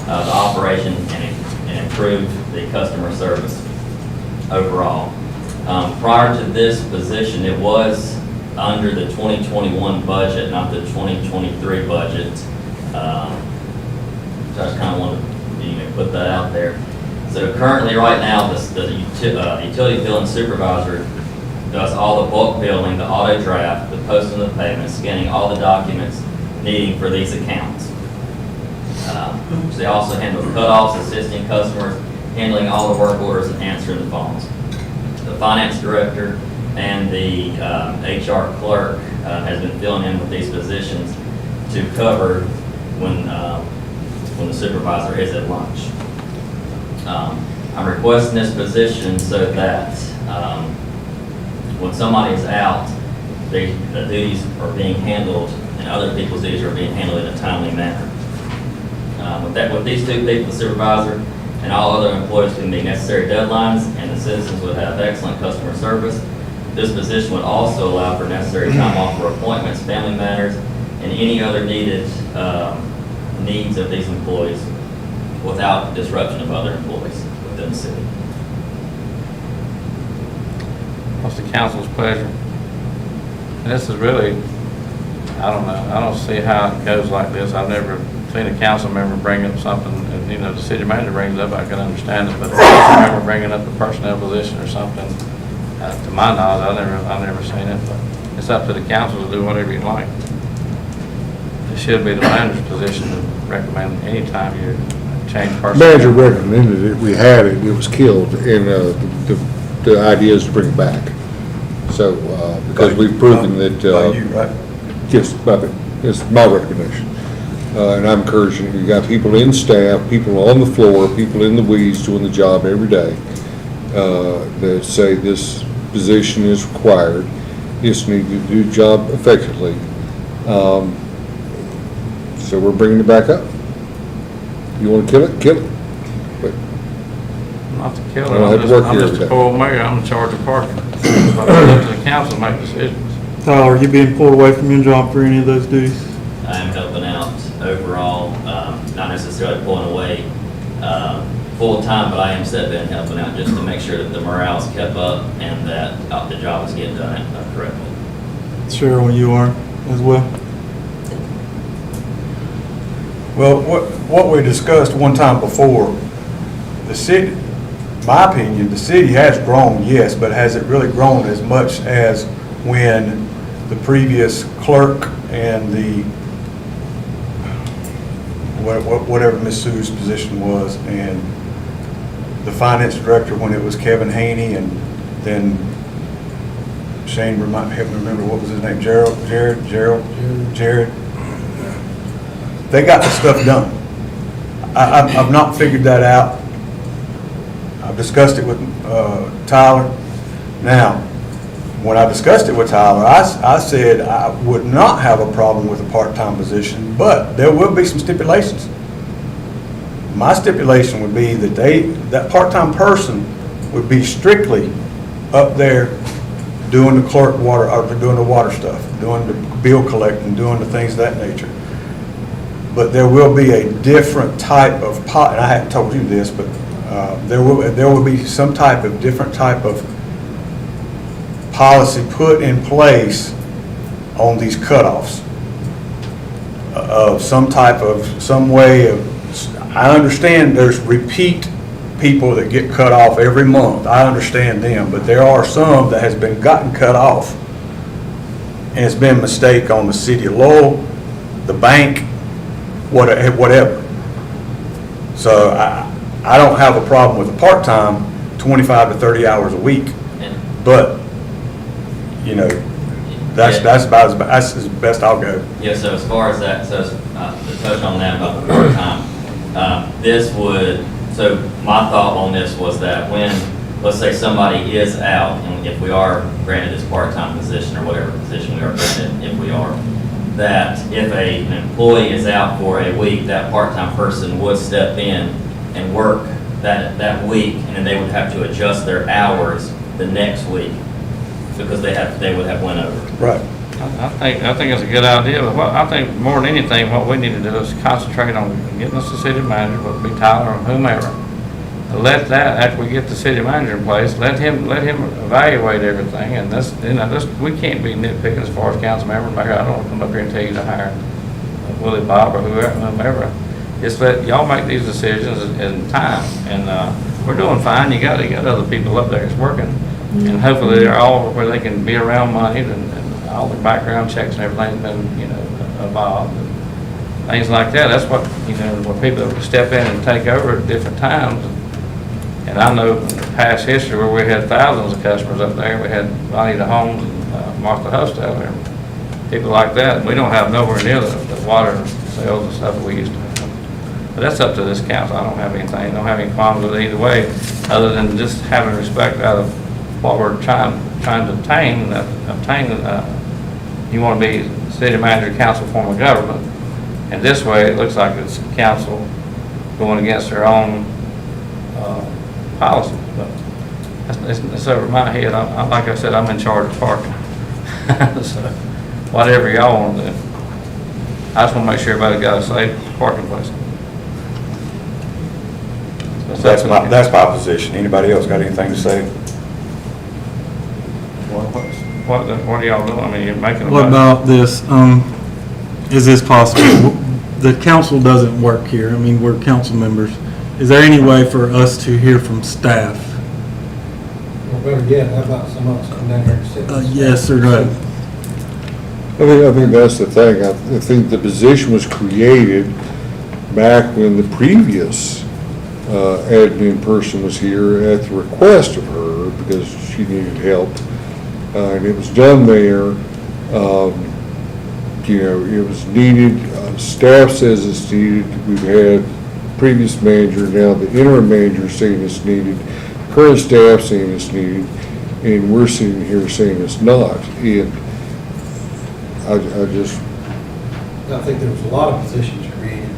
the operation and improve the customer service overall. Prior to this position, it was under the 2021 budget, not the 2023 budget. So I just kind of wanted to put that out there. So currently, right now, the utility billing supervisor does all the bulk billing, the auto draft, the posting of the payments, scanning all the documents needing for these accounts. So they also handle cutoffs, assisting customers, handling all the work orders, and answering the phones. The finance director and the HR clerk has been filling in with these positions to cover when the supervisor is at lunch. I'm requesting this position so that when somebody is out, the duties are being handled and other people's duties are being handled in a timely manner. With these two people, the supervisor and all other employees can meet necessary deadlines, and the citizens would have excellent customer service. This position would also allow for necessary time off for appointments, family matters, and any other needed needs of these employees without disruption of other employees within the city. What's the council's pleasure? This is really, I don't know, I don't see how it goes like this. I've never seen a council member bring up something, and, the city manager brings it up, I can understand it, but a council member bringing up a personnel position or something, to my knowledge, I've never seen it, but it's up to the council to do whatever you like. It should be the manager's position to recommend any time you change personnel. Manager recommended it, we had it, it was killed, and the idea is to bring it back. So, because we've proven that, yes, it's my recommendation. And I'm encouraging, you got people in staff, people on the floor, people in the weeds doing the job every day. that say this position is required, it's needed to do the job effectively. So we're bringing it back up. You want to kill it, kill it. But Not to kill I don't have it, to work I'm here just a today. poor mayor, I'm in charge of parking. But I let the council make decisions. Tyler, are you being pulled away from your job for any of those duties? I am helping out overall, not necessarily pulling away full-time, but I am stepping in and helping out just to make sure that the morale's kept up and that the job is getting done correctly. Cheryl, you are as well? Well, what we discussed one time before, the city, my opinion, the city has grown, yes, but has it really grown as much as when the previous clerk and the, whatever Ms. Sue's position was, and the finance director when it was Kevin Haney, and then Shane, help me remember, what was his name, Jared? They got the stuff done. I've not figured that out. I've discussed it with Tyler. Now, when I discussed it with Tyler, I said I would not have a problem with a part-time position, but there will be some stipulations. My stipulation would be that that part-time person would be strictly up there doing the clerk water, or doing the water stuff, doing the bill collecting, doing the things of that nature. But there will be a different type of and I haven't told you this, but there will be some type of different type of policy put in place on these cutoffs of some way of, I understand there's repeat people that get cut off every month. I understand them, but there are some that has been gotten cut off, and it's been a mistake on the city of Lowell, the bank, whatever. So I don't have a problem with a part-time 25 to 30 hours a week, but you know, that's as best I'll go. Yeah, so as far as that, so to touch on that about the part-time, so my thought on this was that when, let's say somebody is out, and if we are granted this part-time position or whatever position we are granted, if we are, that if an employee is out for a week, that part-time person would step in and work that week, and then they would have to adjust their hours the next week because they would have went over. Right. I think it's a good idea, but I think more than anything, what we need to do is concentrate on getting us the city manager, whether it be Tyler or whomever. Let that, after we get the city manager in place, let him evaluate everything, and we can't be nitpicking as far as council member, mayor. I don't want to come up here and tell you to hire Willie Bob or whomever. Just let y'all make these decisions in time, and we're doing fine. You got other people up there that's working, and hopefully they're all where they can be around money, and all the background checks and everything's been, involved, and things like that. That's what, when people step in and take over at different times. And I know in past history where we had thousands of customers up there. We had Bonita Homes and Martha Hust out there, people like that. And we don't have nowhere near the water sales and stuff that we used to have. But that's up to this council. I don't have any qualms with it either way, other than just having respect out of what we're trying to obtain. You want to be city manager, council form of government. And this way, it looks like it's council going against their own policies. But it's over my head. Like I said, I'm in charge of parking. So whatever y'all want to do. I just want to make sure everybody got a safe parking place. That's my position. Anybody else got anything to say? What are y'all doing? I mean, you're making a What motion. about this? Is this possible? The council doesn't work here. I mean, we're council members. Is there any way for us to hear from staff? Or better yet, how about some of us come down here and sit? Yes or no? I think that's the thing. I think the position was created back when the previous admin person was here at the request of her because she needed help. And it was done there. It was needed. Staff says it's needed. We've had previous manager, now the interim manager saying it's needed. current staff saying it's needed, and we're sitting here saying it's not. And I just, I think there was a lot of positions created.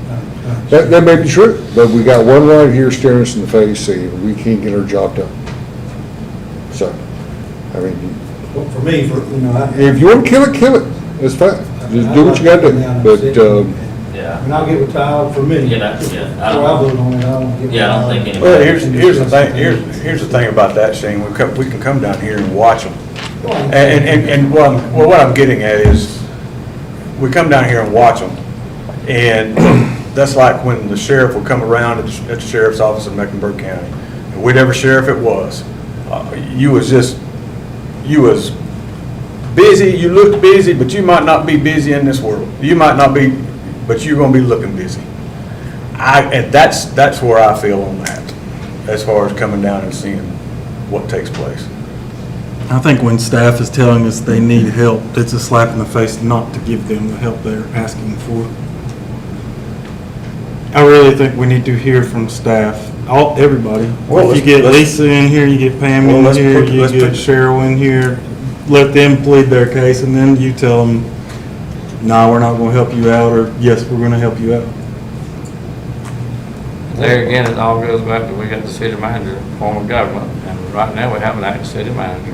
that may be true, but we got one right here staring us in the face saying we can't get our job done. So, I mean, Well, for me, if you want to kill it, kill it. It's fine. Just do what you got to do. But, Yeah. And I'll get with Kyle for me. Yeah, I Before don't- I vote on it, I don't get with Yeah, I don't Kyle. think Well, anybody. here's the thing, here's the thing about that, Shane, we can come down here and watch them. And what I'm getting at is, we come down here and watch them, and that's like when the sheriff would come around at the sheriff's office in Mecklenburg County, and whatever sheriff it was, you was busy, you looked busy, but you might not be busy in this world. You might not be, but you're gonna be looking busy. And that's where I feel on that, as far as coming down and seeing what takes place. I think when staff is telling us they need help, it's a slap in the face not to give them the help they're asking for. I really think we need to hear from staff, everybody. Well, If you get let's- Lisa in here, you get Pam Well, in let's here, put- you let's get put- Cheryl in here, let them plead their case, and then you tell them, no, we're not gonna help you out, or yes, we're gonna help you out. There again, it all goes back to, we got the city manager, form of government, and right now we have an active city manager.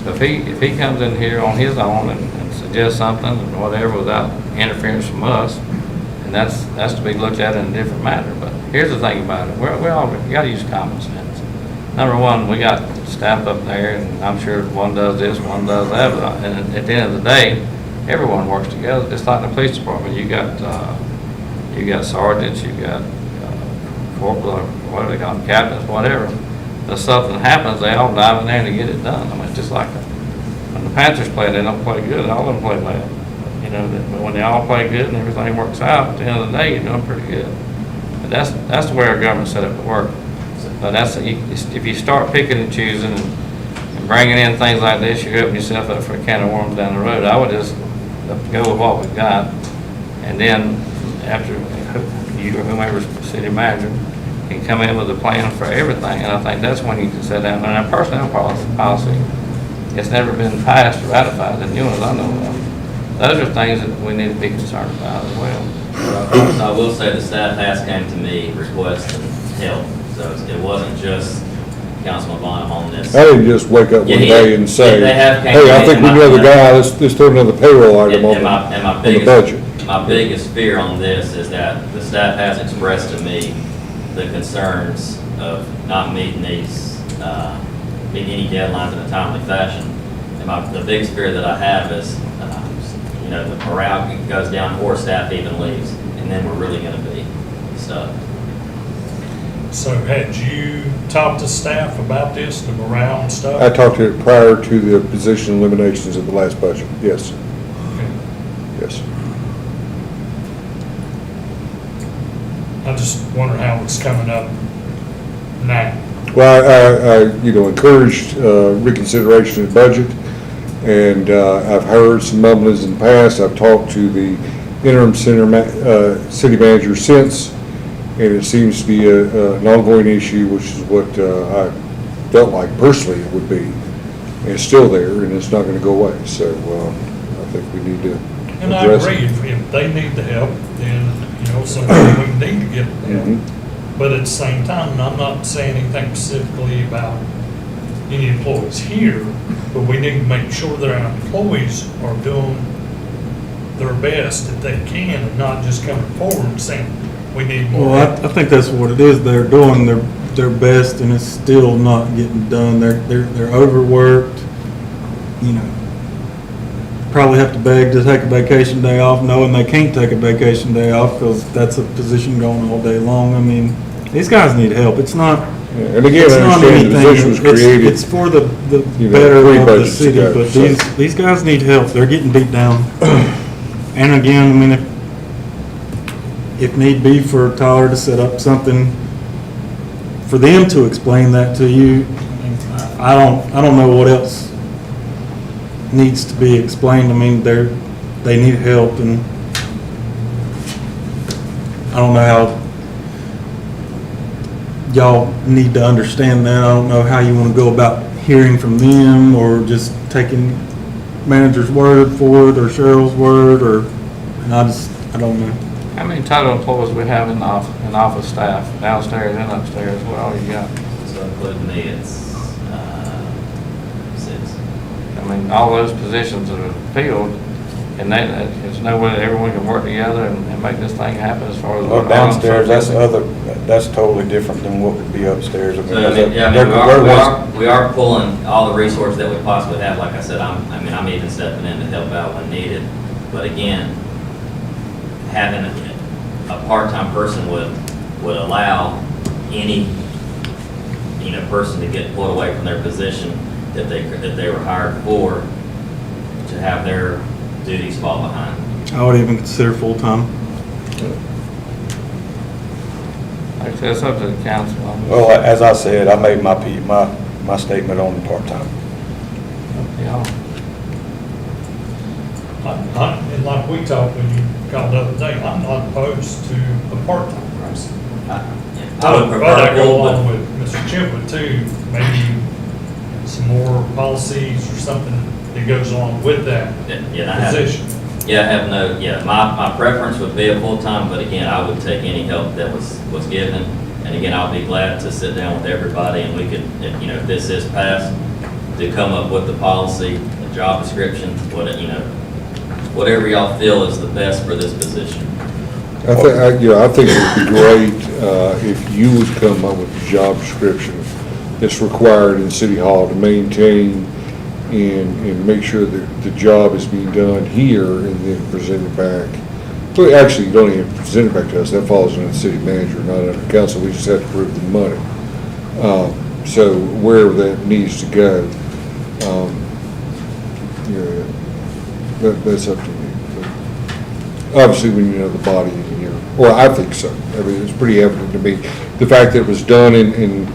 So if he comes in here on his own and suggests something and whatever without interference from us, and that's to be looked at in a different manner. But here's the thing about it, we gotta use common sense. Number one, we got staff up there, and I'm sure one does this, one does that, and at the end of the day, everyone works together. It's like the police department, you got sergeants, you got corporal, what do they call them, captains, whatever. If something happens, they all dive in there to get it done. I mean, it's just like when the Panthers play, they don't play good, all of them play bad. You know, but when they all play good and everything works out, at the end of the day, you're doing pretty good. But that's the way our government's set up to work. But if you start picking and choosing and bringing in things like this, you're opening yourself up for a can of worms down the road. I would just go with what we've got, and then after you or whomever's city manager can come in with a plan for everything, and I think that's when you can sit down. And our personnel policy, it's never been passed or ratified, the new ones I know of. Those are things that we need to be concerned about as well. So I will say the staff has came to me requesting help, so it wasn't just Councilman Bonham on this. I didn't just wake up one day and say, They have came hey, to I me think we and know the my- guy, let's throw another payroll item on And the budget. my biggest fear on this is that the staff has expressed to me the concerns of not meeting these, meeting any deadlines in a timely fashion. And the biggest fear that I have is, the morale goes down or staff even leaves, and then we're really gonna be stuck. So had you talked to staff about this, the morale and I stuff? talked to it prior to the position eliminations of the last budget, yes, Okay. yes. I just wonder how it's coming up now. Well, I encouraged reconsideration of the budget, and I've heard some mumblings in the past. I've talked to the interim city manager since, and it seems to be an ongoing issue, which is what I felt like personally it would be. And it's still there, and it's not going to go away. So I think we need to And I address agree, it. if they need the help, then, somewhere we need to get the help. Mhm. But at the same time, and I'm not saying anything specifically about any employees here, but we need to make sure that our employees are doing their best that they can, and not just coming forward and saying, we need more Well, help. I think that's what it is. They're doing their best, and it's still not getting done. They're overworked. Probably have to beg to take a vacation day off, knowing they can't take a vacation day off because that's a position going all day long. I mean, these guys need help. It's not. Yeah, and again, it's I not understand the anything. position was created. It's for the know, better three of the budgets city, ago, but so. these guys need help. They're getting beat down. And again, I mean, if need be for Tyler to set up something for them to explain that to you, I don't know what else needs to be explained. I mean, they need help, and I don't know how y'all need to understand that. I don't know how you want to go about hearing from them, or just taking manager's word for it, or Cheryl's word, or, and I don't know. How many total employees we have in office staff, downstairs and upstairs? What all you got? So including me, it's 6. I mean, all those positions that are filled, and there's no way that everyone can work together and make this thing happen as far as. Well, downstairs, that's totally different than what would be upstairs. I mean, So, I mean, yeah, I mean, we are pulling all the resources that we possibly have. Like I said, I'm even stepping in to help out when needed. But again, having a part-time person would allow any, person to get pulled away from their position that they were hired for, to have their duties fall behind. I would even consider full-time. Like I said, it's up to the council. Well, as I said, I made my statement on the part-time. Yeah. And like we talked when you called the other day, I'm not opposed to a part-time person. I would But I prefer go full, along but with Mr. Chipwood too, maybe some more policies or something that goes along with that position. I have no, my preference would be a full-time, but again, I would take any help that was given. And again, I'll be glad to sit down with everybody, and we could, if this is passed, to come up with the policy, the job description, whatever y'all feel is the best for this position. I think it would be great if you would come up with a job description that's required in City Hall to maintain and make sure that the job is being done here, and then present it back. So actually, you don't even present it back to us. That falls under the city manager, not under council. We just have to approve the money. So wherever that needs to go, that's up to you. But obviously, when you know the body in here, well, I think so. I mean, it's pretty evident to me. The fact that it was done in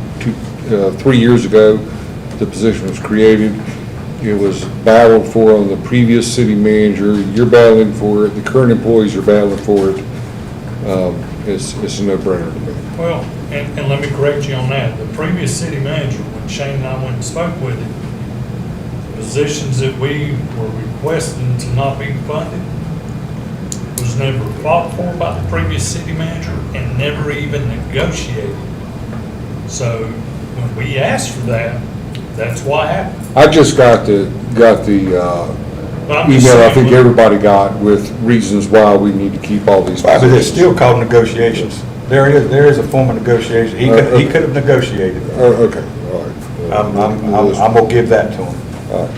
3 years ago, the position was created. It was battled for on the previous city manager. You're battling for it. The current employees are battling for it. It's a no-brainer to me. Well, and let me correct you on that. The previous city manager, when Shane and I went and spoke with him, the positions that we were requesting to not be funded was never fought for by the previous city manager and never even negotiated. So when we asked for that, that's what happened. I just got the email I think everybody got with reasons why we need to keep all these But it's positions. still called negotiations. There is a form of negotiation. He could have negotiated. Okay, all right. I'm gonna give that to him. All right.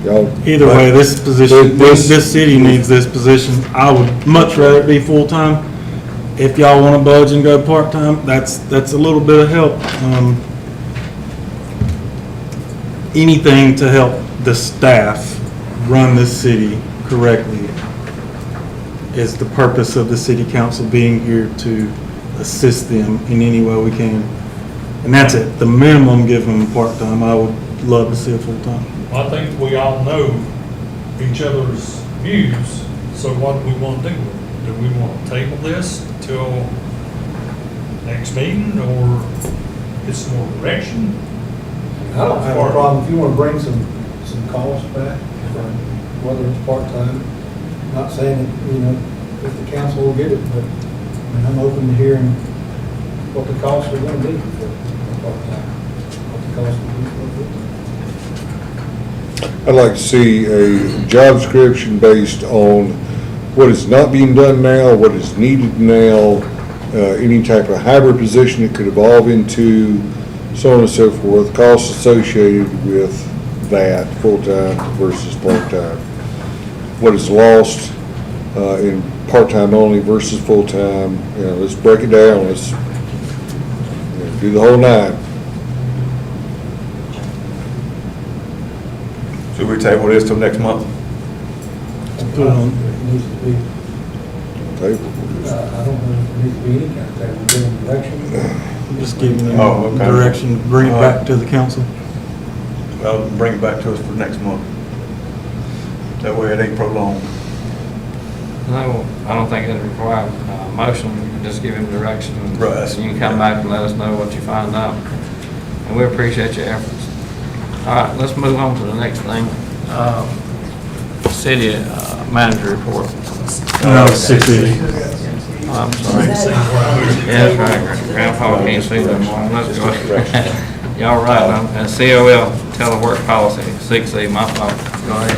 Y'all, Either way, this position, this city needs this position. I would much rather it be full-time. If y'all want to budge and go part-time, that's a little bit of help. Anything to help the staff run this city correctly is the purpose of the city council being here, to assist them in any way we can. And that's it. The minimum, give them part-time. I would love to see a full-time. I think we all know each other's views, so what do we want to do? Do we want to table this till next meeting, or get some more direction? I don't have a problem if you want to bring some costs back, whether it's part-time. Not saying that, if the council will get it, but I'm open to hearing what the costs are going to be for part-time. What the cost will be for full-time. I'd like to see a job description based on what is not being done now, what is needed now, any type of hybrid position it could evolve into, so on and so forth, costs associated with that, full-time versus part-time. What is lost in part-time only versus full-time. Let's break it down. Let's do the whole nine. Should we table this till next month? It needs to be, Table. I don't know if there needs to be any kind of table, give them direction. Just giving them okay. direction, bring it back to the council. Well, bring it back to us for next month. That way it ain't prolonged. No, I don't think it requires a motion, you can just give him direction. And Right. You can come back and let us know what you find out. And we appreciate your efforts. All right, let's move on to the next thing. City manager report. No, 60. I'm sorry. Yeah, that's right. Grandpa can't see no more. Let's go. Y'all right, and COL, telework policy, 6E, my fault. Go ahead.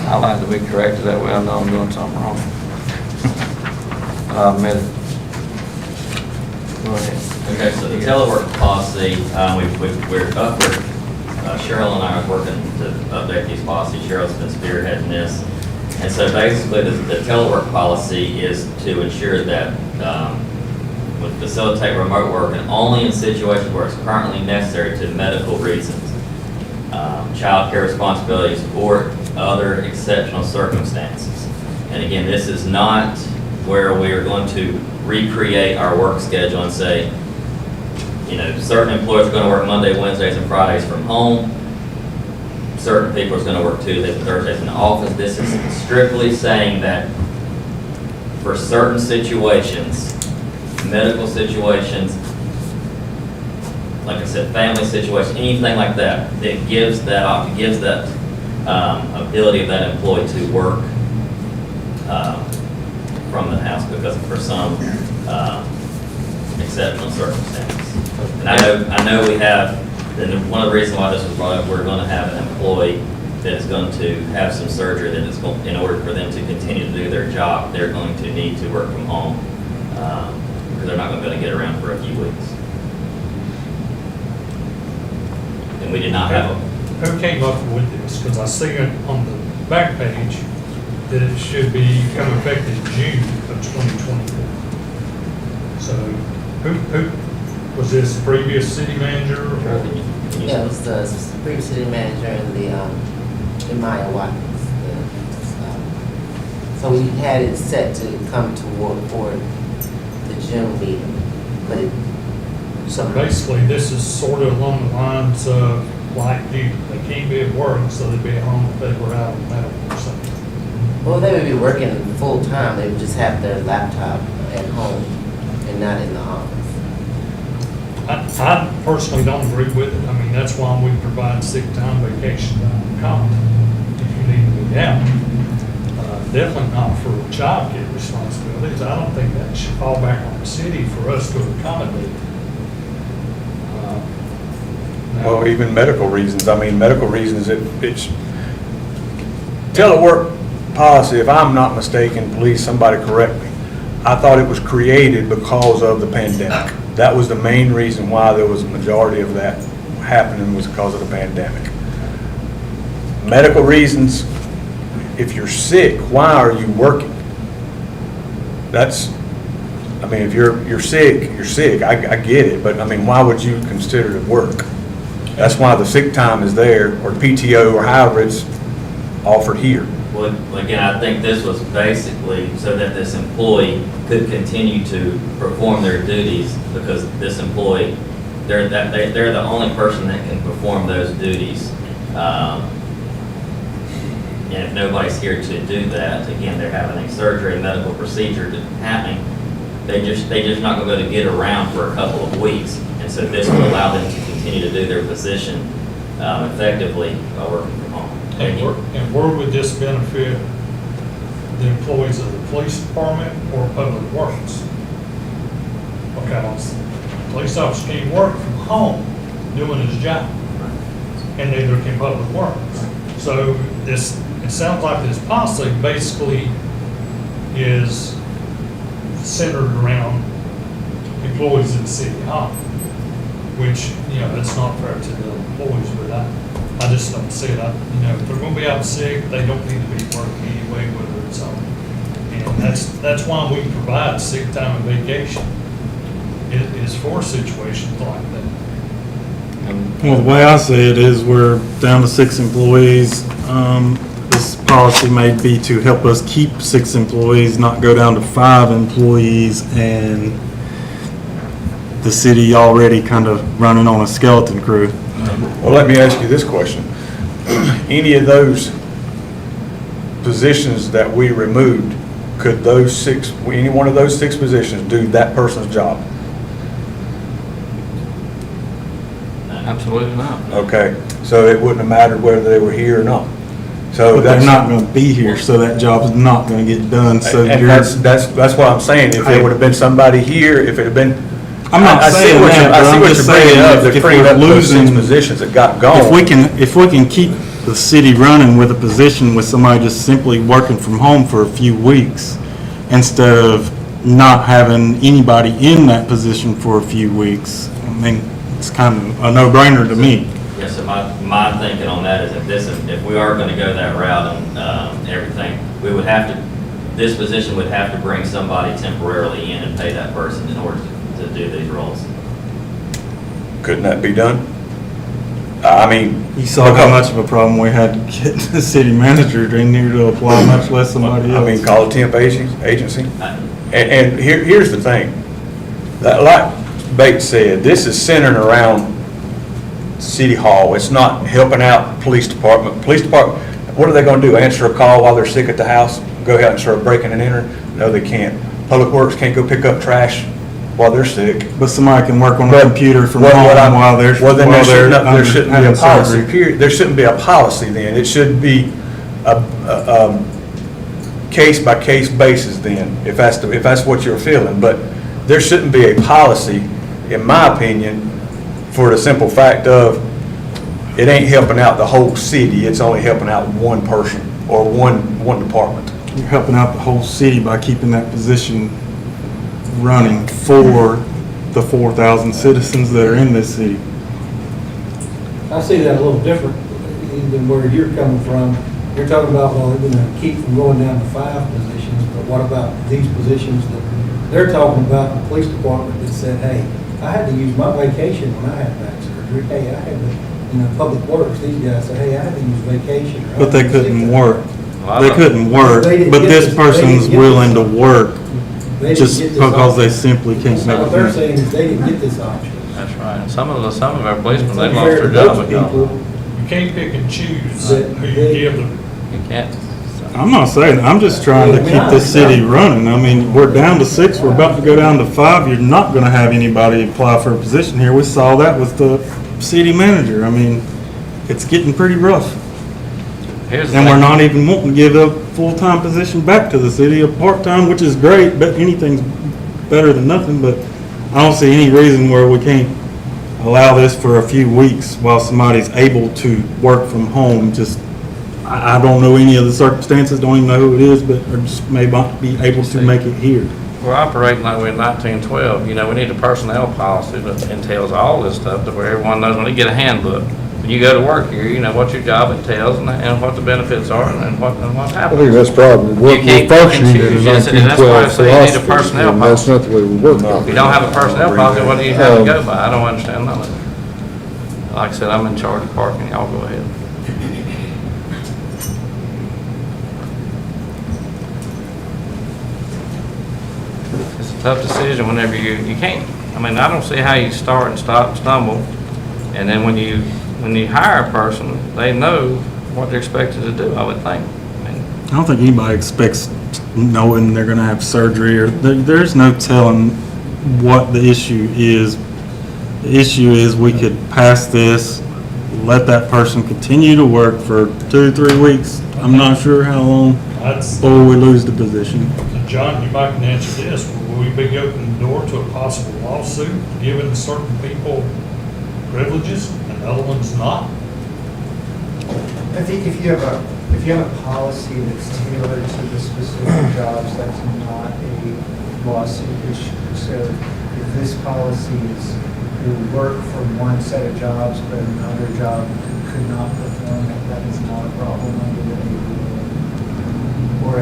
I like to be corrected, that way I know I'm doing something wrong. Admit it. Go ahead. Okay, so the telework policy, we're Cheryl and I are working to update these policies. Cheryl's been spearheading this. And so basically, the telework policy is to ensure that we facilitate remote work and only in situations where it's currently necessary to medical reasons, childcare responsibilities, or other exceptional circumstances. And again, this is not where we are going to recreate our work schedule and say, you know, certain employees are going to work Monday, Wednesdays, and Fridays from home. Certain people are going to work Tuesdays and Thursdays in the office. This is strictly saying that for certain situations, medical situations, like I said, family situations, anything like that, that gives that ability of that employee to work from the house because for some exceptional circumstances. And I know we have, and one of the reasons why this was brought up, we're going to have an employee that is going to have some surgery that is going, in order for them to continue to do their job, they're going to need to work from home because they're not going to be able to get around for a few weeks. And we did not have a. Who came up with this? Because I see it on the back page that it should become effective June of 2024. So who was this previous city manager? Or? Yeah, it was the previous city manager and the Maya Watkins. So we had it set to come to work for the June meeting, but it. So basically, this is sort of along the lines of light duty. They can't be at work, so they'd be at home if they were out on medical or something. Well, they would be working full time. They would just have their laptop at home and not in the office. I personally don't agree with it. I mean, that's why we provide sick time, vacation time, comp if you need to be out. Definitely not for childcare responsibilities. I don't think that should fall back on the city for us to accommodate. Well, even medical reasons, I mean, medical reasons, it's, telework policy, if I'm not mistaken, please, somebody correct me, I thought it was created because of the pandemic. That was the main reason why there was a majority of that happening was because of the pandemic. Medical reasons, if you're sick, why are you working? That's, I mean, if you're sick, you're sick, I get it, but I mean, why would you consider it work? That's why the sick time is there, or PTO, or however it's offered here. Well, again, I think this was basically so that this employee could continue to perform their duties because this employee, they're the only person that can perform those duties. And if nobody's here to do that, again, they're having a surgery, a medical procedure happening, they're just not going to be able to get around for a couple of weeks. And so this will allow them to continue to do their position effectively by working from home. And where would this benefit the employees of the police department or public works? Because the police officer can work from home doing his job, and neither can public works. So this, it sounds like this policy basically is centered around employees in City Hall, which, you know, it's not fair to the employees, but I just don't see it. You know, if they're going to be out sick, they don't need to be working anyway, whether it's on. And that's why we provide sick time and vacation. It is for situations like that. Well, the way I see it is we're down to 6 employees. This policy may be to help us keep 6 employees, not go down to 5 employees, and the city already kind of running on a skeleton crew. Well, let me ask you this question. Any of those positions that we removed, could those six, any one of those six positions do that person's job? Absolutely not. Okay, so it wouldn't have mattered whether they were here or not. So But they're that's not gonna be here, so that job's not gonna get done, so And you're. that's what I'm saying. If there would have been somebody here, if it had been. I'm not I see saying what you- that, I but see I'm what just you're bringing saying up. if They're we're freeing up those six losing- positions that got gone. If we can keep the city running with a position with somebody just simply working from home for a few weeks, instead of not having anybody in that position for a few weeks, I mean, it's kind of a no-brainer to me. Yes, so my thinking on that is if we are gonna go that route and everything, we would have to, this position would have to bring somebody temporarily in and pay that person in order to do these roles. Couldn't that be done? I mean. You saw how much of a problem we had to get the city manager in here to apply, much less somebody I mean, else. call a temp agency. And here's the thing, that, like Bates said, this is centered around City Hall. It's not helping out police department. Police department, what are they gonna do? Answer a call while they're sick at the house? Go out and start breaking and entering? No, they can't. Public Works can't go pick up trash while they're sick. But somebody can work on a But computer from what home I'm- while they're. Well, then while they're there shouldn't be a having policy, surgery. period. There shouldn't be a policy then. It should be a case-by-case basis then, if that's what you're feeling. But there shouldn't be a policy, in my opinion, for the simple fact of, it ain't helping out the whole city, it's only helping out one person or one department. You're helping out the whole city by keeping that position running for the 4,000 citizens that are in this city. I see that a little different than where you're coming from. You're talking about, well, they're gonna keep from going down to 5 positions, but what about these positions that they're talking about, the police department that said, hey, I had to use my vacation when I had back surgery. Hey, I had to, Public Works, these guys said, hey, I had to use vacation. or I But they had to use sick couldn't time." work. They couldn't work, They didn't but get this this- they person's didn't get willing to this. work They didn't just get this because they option. simply can't make What they're it. saying is they didn't get this option. That's right. Some of our policemen, It's they lost unfair their to job those because people. You can't pick and choose That who you they- give them. you can't. I'm not saying, I'm just trying to keep this city running. I mean, we're down to 6, we're about to go down to 5. You're not gonna have anybody apply for a position here. We saw that with the city manager. I mean, it's getting pretty rough. Here's the And we're thing. not even wanting to give a full-time position back to the city, a part-time, which is great, but anything's better than nothing, but I don't see any reason where we can't allow this for a few weeks while somebody's able to work from home. Just, I don't know any of the circumstances, don't even know who it is, but or just may not be able to make it here. We're operating like we're in 1912. We need a personnel policy that entails all this stuff to where everyone knows when they get a handbook. When you go to work here, you know what your job entails and what the benefits are and what I happens. think that's probably what You we're can't pick and functioning in a choose. Yes, and that's why I 1912 say you need a philosophy, personnel and that's policy. not the way we work. If you don't have a personnel policy, what do you have to go by? I don't understand none of it. Like I said, I'm in charge of parking. Y'all go ahead. It's a tough decision whenever you can't. I mean, I don't see how you start and stop and stumble. And then when you hire a person, they know what they're expected to do, I would think. I mean, I don't think anybody expects knowing they're gonna have surgery, or there's no telling what the issue is. The issue is we could pass this, let that person continue to work for 2 or 3 weeks. I'm not sure how long That's, before we lose the position. John, you might can answer this. Will we be opening the door to a possible lawsuit, giving certain people privileges and other ones not? I think if you have a policy that's tailored to the specific jobs, that's not a lawsuit issue. So if this policy is you work for one set of jobs, but another job could not perform it, that is not a problem under the ADA or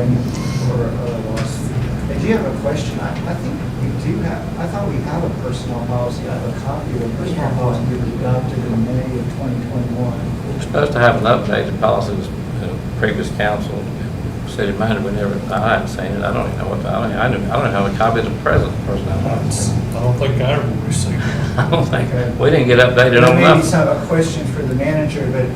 a lawsuit. I do have a question. I think we do have, I thought we have a personnel policy. I have a copy of a personnel policy that was adopted in May of 2021. we're supposed to have an updated policy with previous council, city manager, I hadn't seen it. I don't even know I don't have a copy of the present personnel policy. I don't think I ever received it. I don't think, we didn't get updated on Maybe nothing. some, a question for the manager, but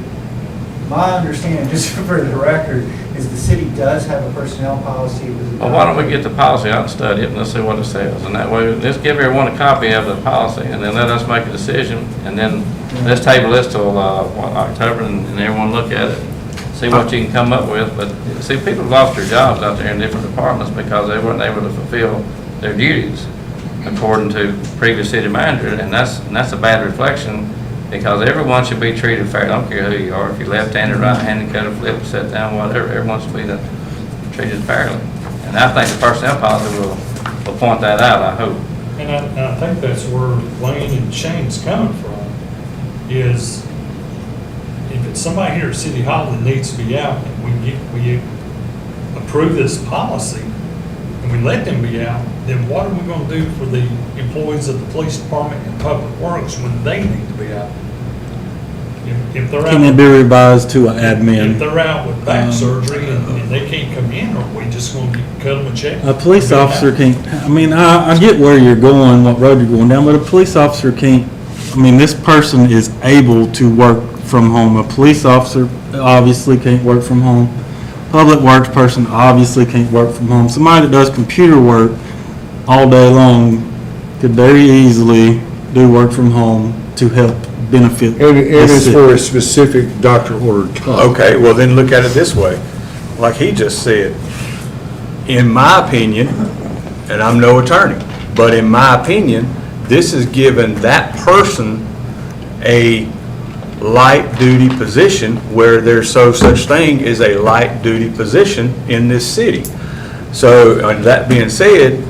My understanding, just for the record, is the city does have a personnel policy. It was Well, why don't we get the policy out and study it, and let's see what it says, and that way, let's give everyone a copy of the policy, and then let us make a decision, and then let's table this till, October, and everyone look at it, see what you can come up with, but, see, people lost their jobs out there in different departments because they weren't able to fulfill their duties according to previous city manager, and that's a bad reflection, because everyone should be treated fair. I don't care who you are, if you're left-handed, right-handed, cut a flip, sit down, whatever, everyone should be treated fairly. And I think the personnel policy will point that out, I hope. And I think that's where Wayne and Shane's coming from, is if it's somebody here at City Hall that needs to be out, and we approve this policy, and we let them be out, then what are we gonna do for the employees of the police department and public works when they need to be out? If they're out. Can it be revised to an admin? If they're out with back surgery and they can't come in, are we just gonna cut them a check? A police officer can't, I mean, I get where you're going, what road you're going down, but a police officer can't, I mean, this person is able to work from home. A police officer obviously can't work from home. Public works person obviously can't work from home. Somebody that does computer work all day long could very easily do work from home to help benefit. And the it's city. for a specific doctor-ordered time. Okay, well then look at it this way. Like he just said, in my opinion, and I'm no attorney, but in my opinion, this is giving that person a light-duty position where there's such thing as a light-duty position in this city. So, and that being said,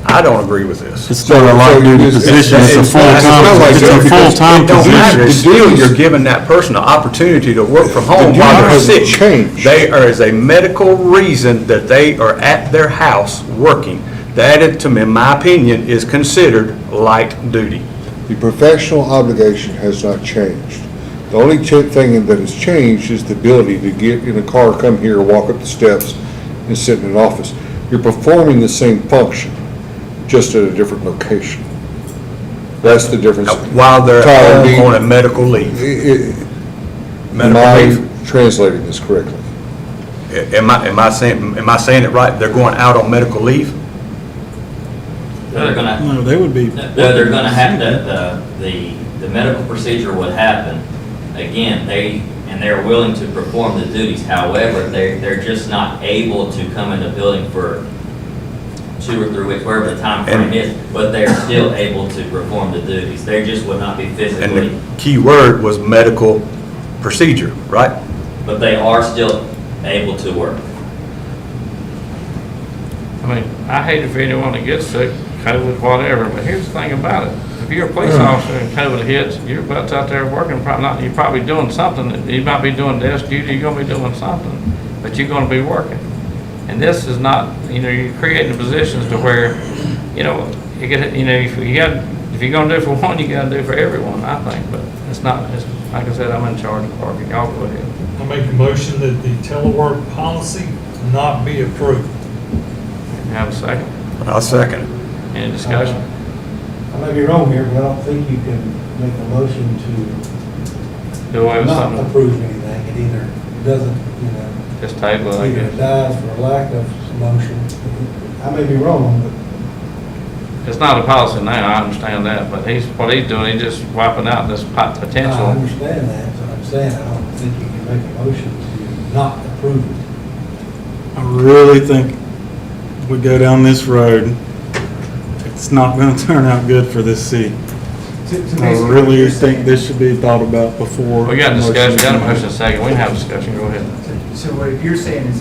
I don't agree with this. It's not a light-duty position, it's a full-time It don't matter. position. Still, you're giving that person the opportunity to work from home The while they're duty sick. hasn't changed. They are as a medical reason that they are at their house working. That, to me, in my opinion, is considered light duty. The professional obligation has not changed. The only thing that has changed is the ability to get in a car, come here, walk up the steps, and sit in an office. You're performing the same function, just at a different location. That's the difference. While they're Tyler, at do you- home on a medical leave. Am Medical I leave. translating this correctly? Am I saying it right? They're going out on medical leave? They're gonna, No, they would be. they're gonna have the medical procedure would happen. Again, they're willing to perform the duties. However, they're just not able to come in the building for 2 or 3 weeks, wherever the time frame is, but they're still able to perform the duties. They just would not be And physically, the key word was medical procedure, right? but they are still able to work. I mean, I hate it for anyone that gets sick, COVID, whatever, but here's the thing about it. If you're a police officer and COVID hits, your butt's out there working, you're probably doing something. You might be doing desk duty, you're gonna be doing something, but you're gonna be working. And this is not, you're creating positions to where, if you're gonna do it for one, you gotta do it for everyone, I think, but it's not, like I said, I'm in charge of the parking, y'all go ahead. I make a motion that the telework policy not be approved. Have a second? I'll second it. Any discussion? I may be wrong here, but I don't think you can make a motion to Do away with not something? approve anything. It either doesn't, Just table it, I either guess. it dies for lack of motion. I may be wrong, but It's not a policy now, I understand that, but what he's doing, he's just wiping out this I potential. understand that, so I'm saying I don't think you can make a motion to not approve it. I really think if we go down this road, it's not gonna turn out good for this city. I really think this should be thought about before. We got discussion, we got a motion second, we can have discussion, go ahead. So what you're saying is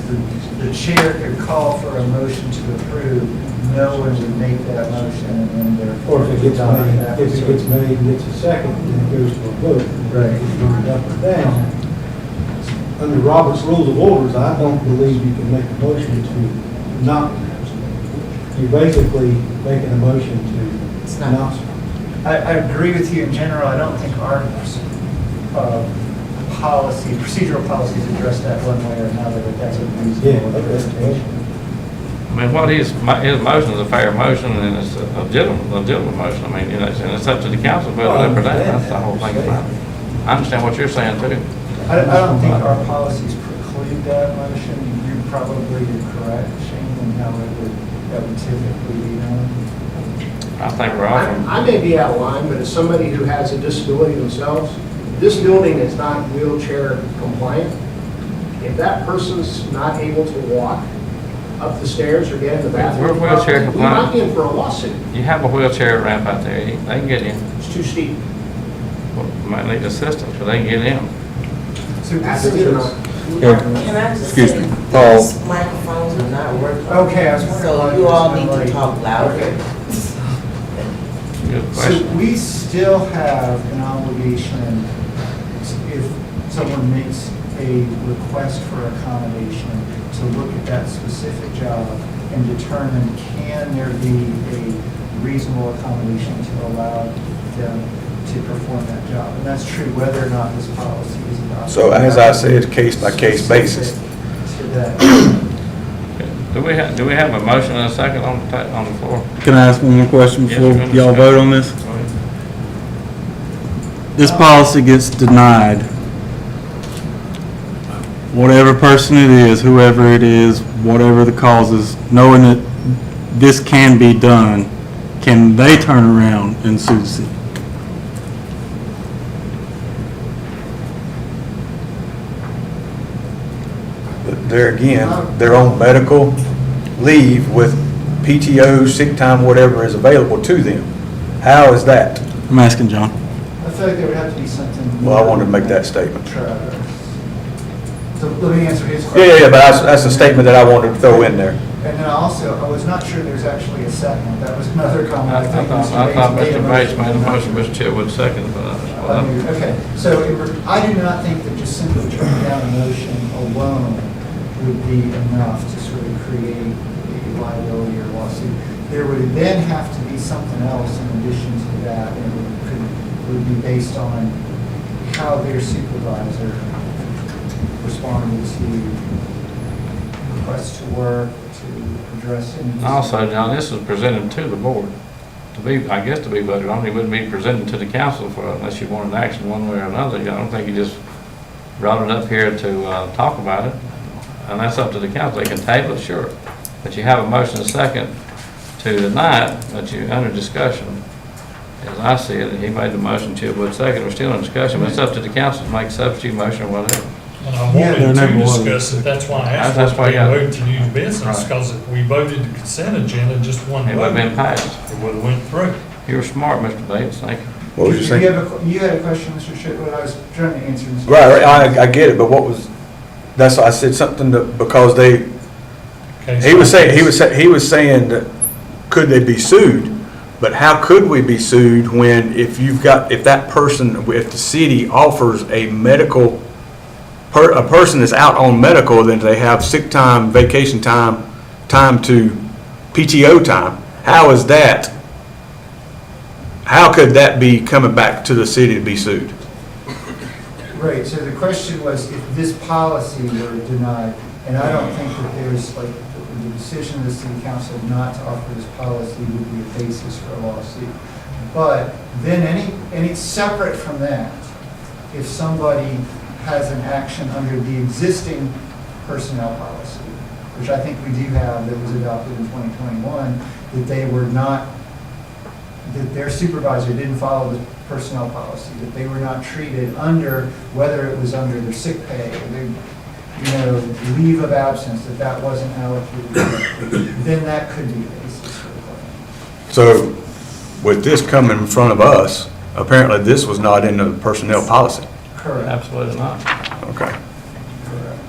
the chair could call for a motion to approve, no one would make that motion, and then therefore. Or if it gets made and gets a second, then it goes to a vote. Right. It's voted up or down. Under Robert's Rules of Orders, I don't believe you can make a motion to not, you're basically making a motion to not. I agree with you in general. I don't think our procedural policies address that one way or another, but that's a reasonable interpretation. I mean, his motion is a fair motion, and it's a legitimate motion, I mean, and it's up to the council, but up or down, that's the whole thing about it. I understand what you're saying too. I don't think our policies preclude that motion. You're probably correct, Shane, in how that would typically be done. I think we're off. I may be out of line, but as somebody who has a disability themselves, this building is not wheelchair compliant. If that person's not able to walk up the stairs or get in the bathroom, We're wheelchair we compliant. might be in for a lawsuit. You have a wheelchair ramp out there, they can get in. It's too steep. Well, might need assistance, but they can get in. So As it is. Can I just Excuse say, me, Paul. these microphones are not working. Okay, I was wondering why So you all there's need no to light. talk louder. Okay. Good So question. we still have an obligation, if someone makes a request for accommodation, to look at that specific job and determine, can there be a reasonable accommodation to allow them to perform that job? And that's true whether or not this policy is adopted. So as I say, it's case-by-case basis. To that. Do we have a motion and a second on the floor? Can I ask one more question Yes, before we're gonna y'all discuss. vote on this? Go ahead. This policy gets denied. Whatever person it is, whoever it is, whatever the cause is, knowing that this can be done, can they turn around and sue the city? There again, they're on medical leave with PTO, sick time, whatever is available to them. How is that? I'm asking John. I feel like there would have to be something. Well, I wanted to make that statement. So let me answer his question. Yeah, but that's a statement that I wanted to throw in there. And then also, I was not sure there's actually a second. That was another comment. I thought Mr. Bates made a motion, Mr. Chitwood seconded, but Okay, so I do not think that just simply turning down a motion alone would be enough to sort of create a liability or lawsuit. There would then have to be something else in addition to that, and it would be based on how their supervisor responded to requests to work, to address any. also, John, this was presented to the board to be, I guess, to be voted on. It wouldn't be presented to the council for, unless you wanted action one way or another. I don't think you just brought it up here to talk about it. And that's up to the council. They can table it, sure. But you have a motion and a second to deny it, but you're under discussion. As I see it, he made the motion, Chitwood second, we're still in discussion, but it's up to the council to make a substitute motion or whatever. And I wanted to discuss it, that's why I asked That's for why it you to got- move to new business, Right. because if we voted the consent agenda, just one It would have vote, been passed. it would have went through. You were smart, Mr. Bates, thank you. What was you saying? You had a question, Mr. Chitwood. I was trying to answer. Mr. Right, I get it, but what was, that's why I said something that, because they, Okay, he was so- saying, he was saying that, could they be sued? But how could we be sued when, if that person, if the city offers a medical, a person is out on medical, then they have sick time, vacation time, time to PTO time, how is that? How could that be coming back to the city to be sued? Right, so the question was if this policy were denied, and I don't think that there's, like, the decision of the city council not to offer this policy would be a basis for a lawsuit. But then any separate from that, if somebody has an action under the existing personnel policy, which I think we do have, that was adopted in 2021, that they were not, that their supervisor didn't follow the personnel policy, that they were not treated under, whether it was under their sick pay or their, leave of absence, that wasn't allocated, then that could be a basis for the claim. So with this coming in front of us, apparently this was not in the personnel policy. Correct. Absolutely not. Okay. Correct.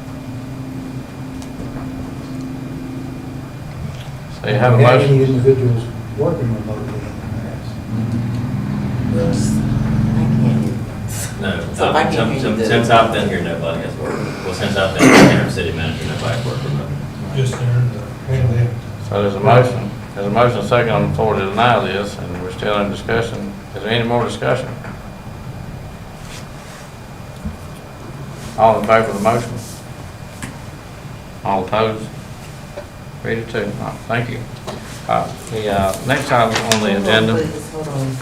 So you have a Any motion. individuals working remotely in the past? No, So if I can't hear you, then- since I've been here, nobody has worked. Well, since I've been interim city manager, nobody's worked remotely. Just there, and So there's a motion, and second on the floor to deny this, and we're still in discussion. Is there any more discussion? All in favor of the motion? All opposed? 3-2. All right, thank you. The next item on the agenda. Please, hold on.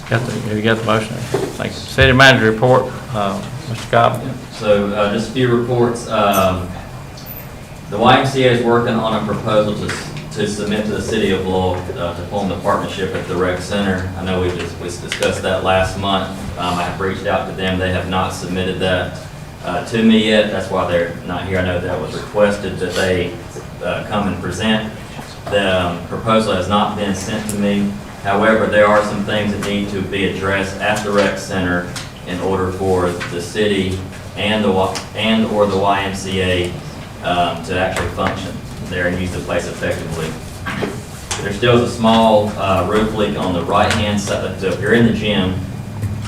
You got the motion? Thank you. City manager report, Mr. Cobb. So just a few reports. The YMCA is working on a proposal to submit to the city of Lowell to form the partnership at the rec center. I know we discussed that last month. I have reached out to them. They have not submitted that to me yet. That's why they're not here. I know that was requested that they come and present. The proposal has not been sent to me. However, there are some things that need to be addressed at the rec center in order for the city and or the YMCA to actually function there and use the place effectively. There still is a small roof leak on the right-hand side. So if you're in the gym,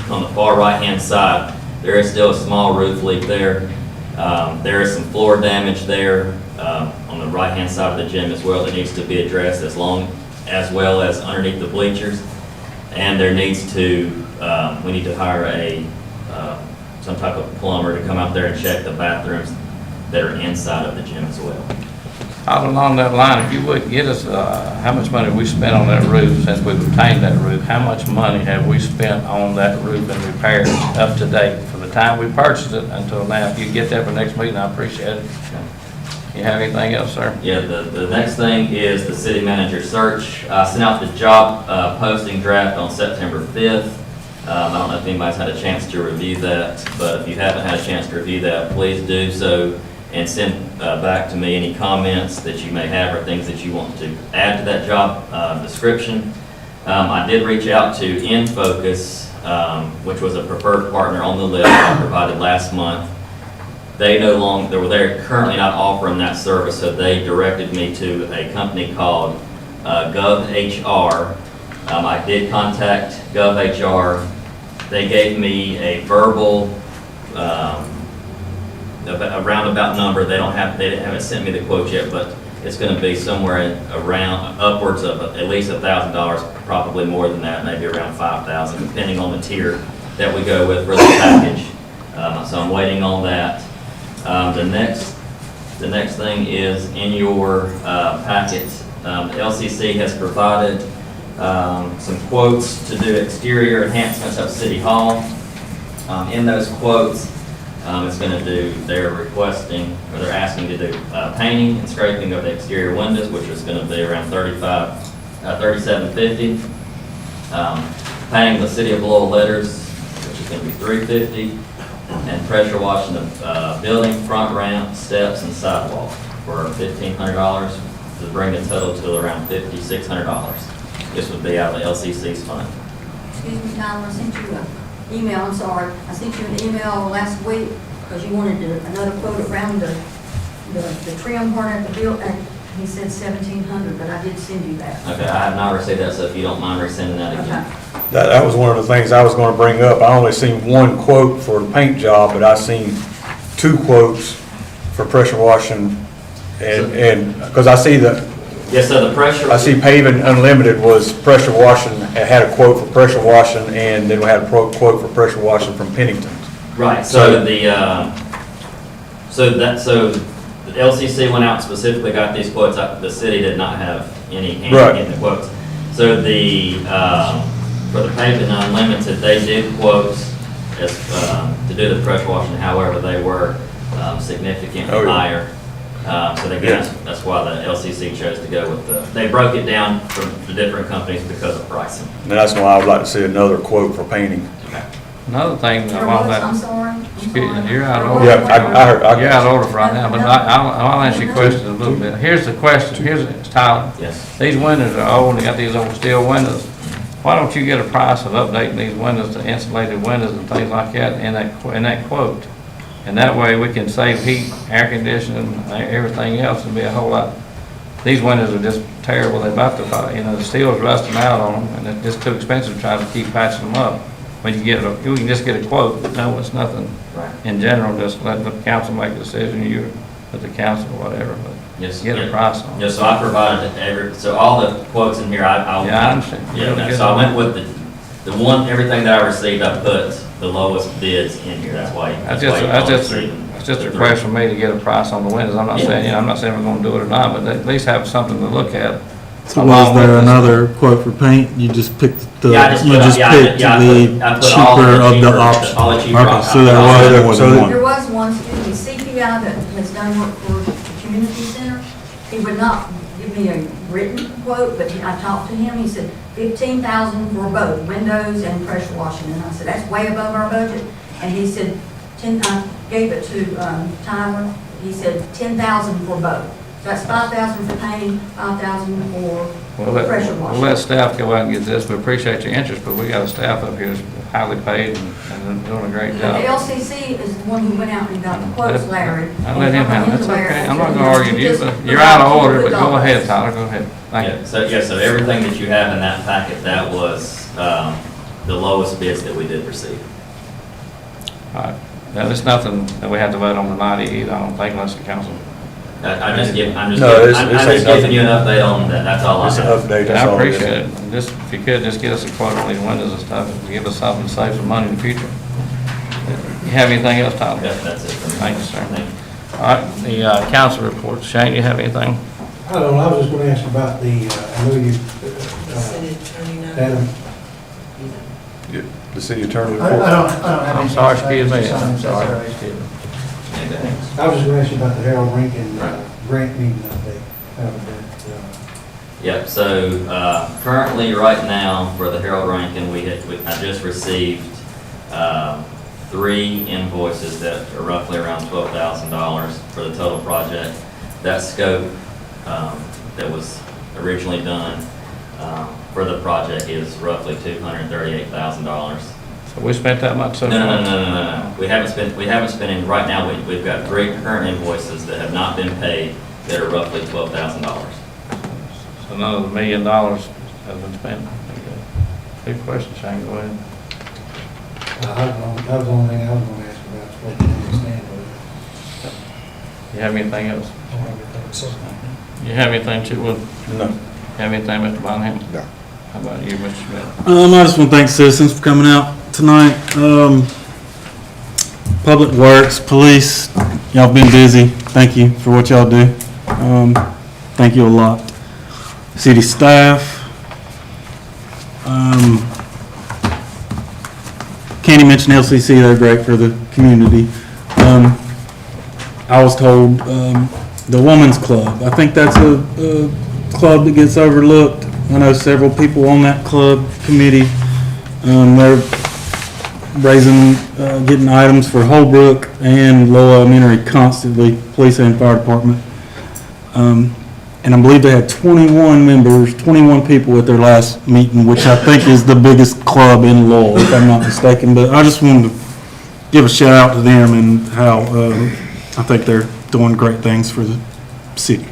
on the far right-hand side, there is still a small roof leak there. There is some floor damage there on the right-hand side of the gym as well that needs to be addressed, as well as underneath the bleachers. And there needs to, we need to hire some type of plumber to come out there and check the bathrooms that are inside of the gym as well. Along that line, if you would get us, how much money we spent on that roof since we've obtained that roof? How much money have we spent on that roof and repairs up to date from the time we purchased it until now? If you get that for next meeting, I appreciate it. You have anything else, sir? Yeah, the next thing is the city manager search. I sent out the job posting draft on September 5th. I don't know if anybody's had a chance to review that, but if you haven't had a chance to review that, please do so and send back to me any comments that you may have or things that you want to add to that job description. I did reach out to InFocus, which was a preferred partner on the list I provided last month. They're currently not offering that service, so they directed me to a company called GovHR. I did contact GovHR. They gave me a verbal, a roundabout number. They haven't sent me the quote yet, but it's going to be somewhere around upwards of at least $1,000, probably more than that, maybe around $5,000, depending on the tier that we go with for the package. So I'm waiting on that. The next thing is in your packet. LCC has provided some quotes to do exterior enhancements of City Hall. In those quotes, they're requesting, or they're asking to do painting and scraping of the exterior windows, which is going to be around $37.50. Painting the City of Lowell letters, which is going to be $350. And pressure washing the building, front ramp, steps, and sidewalk for $1,500 to bring the total to around $5,600. This would be out of the LCC's fund. Excuse me, Tyler, I sent you an email, I'm sorry. I sent you an email last week because you wanted another quote around the trim part at the building, and he said $1,700, but I did send you that. Okay, I have not received that, so if you don't mind resending that again. Okay. That was one of the things I was going to bring up. I only seen one quote for the paint job, but I seen two quotes for pressure washing, and because I see that. Yes, so the pressure. I see Paving Unlimited was pressure washing, it had a quote for pressure washing, and then we had a quote for pressure washing from Pennington. Right. So the LCC went out and specifically got these quotes. The city did not have any hand in the quotes. So for the Paving Unlimited, they did quotes to do the pressure washing. However, they were significantly higher. So that's why the LCC chose to go with they broke it down from the different companies because of pricing. And that's why I would like to see another quote for painting. Okay. Another thing There about was, that. I'm sorry. You're out of order. Yeah, I heard. You're out of order right now, but I'll answer your question a little bit. Here's the question, Tyler. Yes. These windows are old, and they got these old steel windows. Why don't you get a price of updating these windows to insulated windows and things like that in that quote? And that way we can save heat, air conditioning, everything else, and be a whole lot. These windows are just terrible. They're about to, the steel's rusting out on them, and it's just too expensive to try to keep patching them up. When you can just get a quote. No, it's nothing. Right. In general, just let the council make a decision, you, with the council or whatever, but get a price on it. Yeah, so I provided so all the quotes in here, I understand. Yeah, so I went with the one, everything that I received, I put the lowest bids in here. That's why. That's just a request for me to get a price on the windows. I'm not saying we're gonna do it or not, but at least have something to look at So was there another quote for paint? You just picked the, Yeah, I just you put, just yeah, picked I the put all cheaper of the cheaper- options? all the cheaper Okay, options. so there was more than There one. was one, excuse me, CPI that has done work for the community center. He would not give me a written quote, but I talked to him, he said 15,000 for both, windows and pressure washing. And I said, that's way above our budget. And he said, I gave it to Tyler, he said 10,000 for both. So that's 5,000 for painting, 5,000 for pressure We'll washing. let staff go out and get this. We appreciate your interest, but we got a staff up here that's highly paid and doing a great The job. LCC is the one who went out and got the quotes, Larry. I'll let him handle it. That's okay. I'm not gonna argue with you, Just but you're out of order, but go ahead, Tyler, go ahead. Thank you. Yeah, so everything that you have in that packet, that was the lowest bids that we did receive. All right. Now, there's nothing that we have to vote on tonight either, I don't think, unless the council. I'm just giving No, you an update on that, that's all I It's an have. update, that's I all it is. appreciate it. And just, if you could, just get us a quote on these windows and stuff, and give us something to save some money in the future. You have anything else, Tyler? Yep, that's it for me. Thank you, sir. Thank you. All right, the council report. Shane, you have anything? I don't know, I was just gonna ask about the, I know you, Adam, The city attorney I report. don't have I'm anything. sorry, excuse me. Sign, I'm that's sorry. all right. Excuse me. Anything? I was just gonna ask you about the Harold Rankin grant meeting update. Yep, so currently, right now, for the Harold Rankin, I just received 3 invoices that are roughly around $12,000 for the total project. That scope that was originally done for the project is roughly $238,000. So we spent that much so far? No. We haven't spent any, right now, we've got 3 current invoices that have not been paid that are roughly $12,000. So none of the $1 million has been spent? Okay. Good question, Shane, go ahead. That was the only thing I was gonna ask about, is what you understand with it. You have anything else? I don't have anything to say. You have anything, Chitwood? No. Have anything, Mr. Bonham? No. How about you, Mr. Smith? I just want to thank citizens for coming out tonight. Public Works, Police, y'all been busy. Thank you for what y'all do. Thank you a lot. City staff. Can't even mention LCC, they're great for the community. I was told the Women's Club, I think that's a club that gets overlooked. I know several people on that club committee. They're raising, getting items for Holbrook and Lowell Elementary constantly, police and fire department. And I believe they had 21 members, 21 people at their last meeting, which I think is the biggest club in Lowell, if I'm not mistaken. But I just wanted to give a shout out to them and how I think they're doing great things for the city.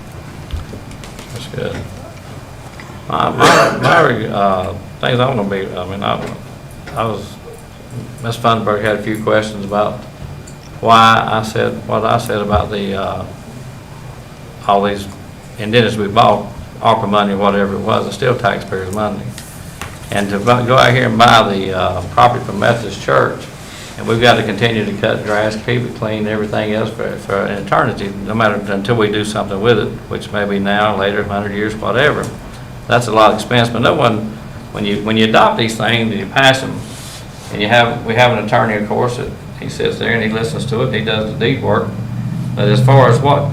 That's good. My things I'm gonna be, I was, Ms. Funderburg had a few questions about why I said what I said about the, all these indemnities we bought, ARPA money, whatever it was, it's still taxpayers' money. And to go out here and buy the property from Methodist Church, and we've got to continue to cut grass, keep it clean, everything else for an eternity, no matter, until we do something with it, which may be now, later, 100 years, whatever. That's a lot of expense, but no one, when you adopt these things and you pass them, and we have an attorney, of course, that he sits there and he listens to it, and he does the deed work. But as far as what,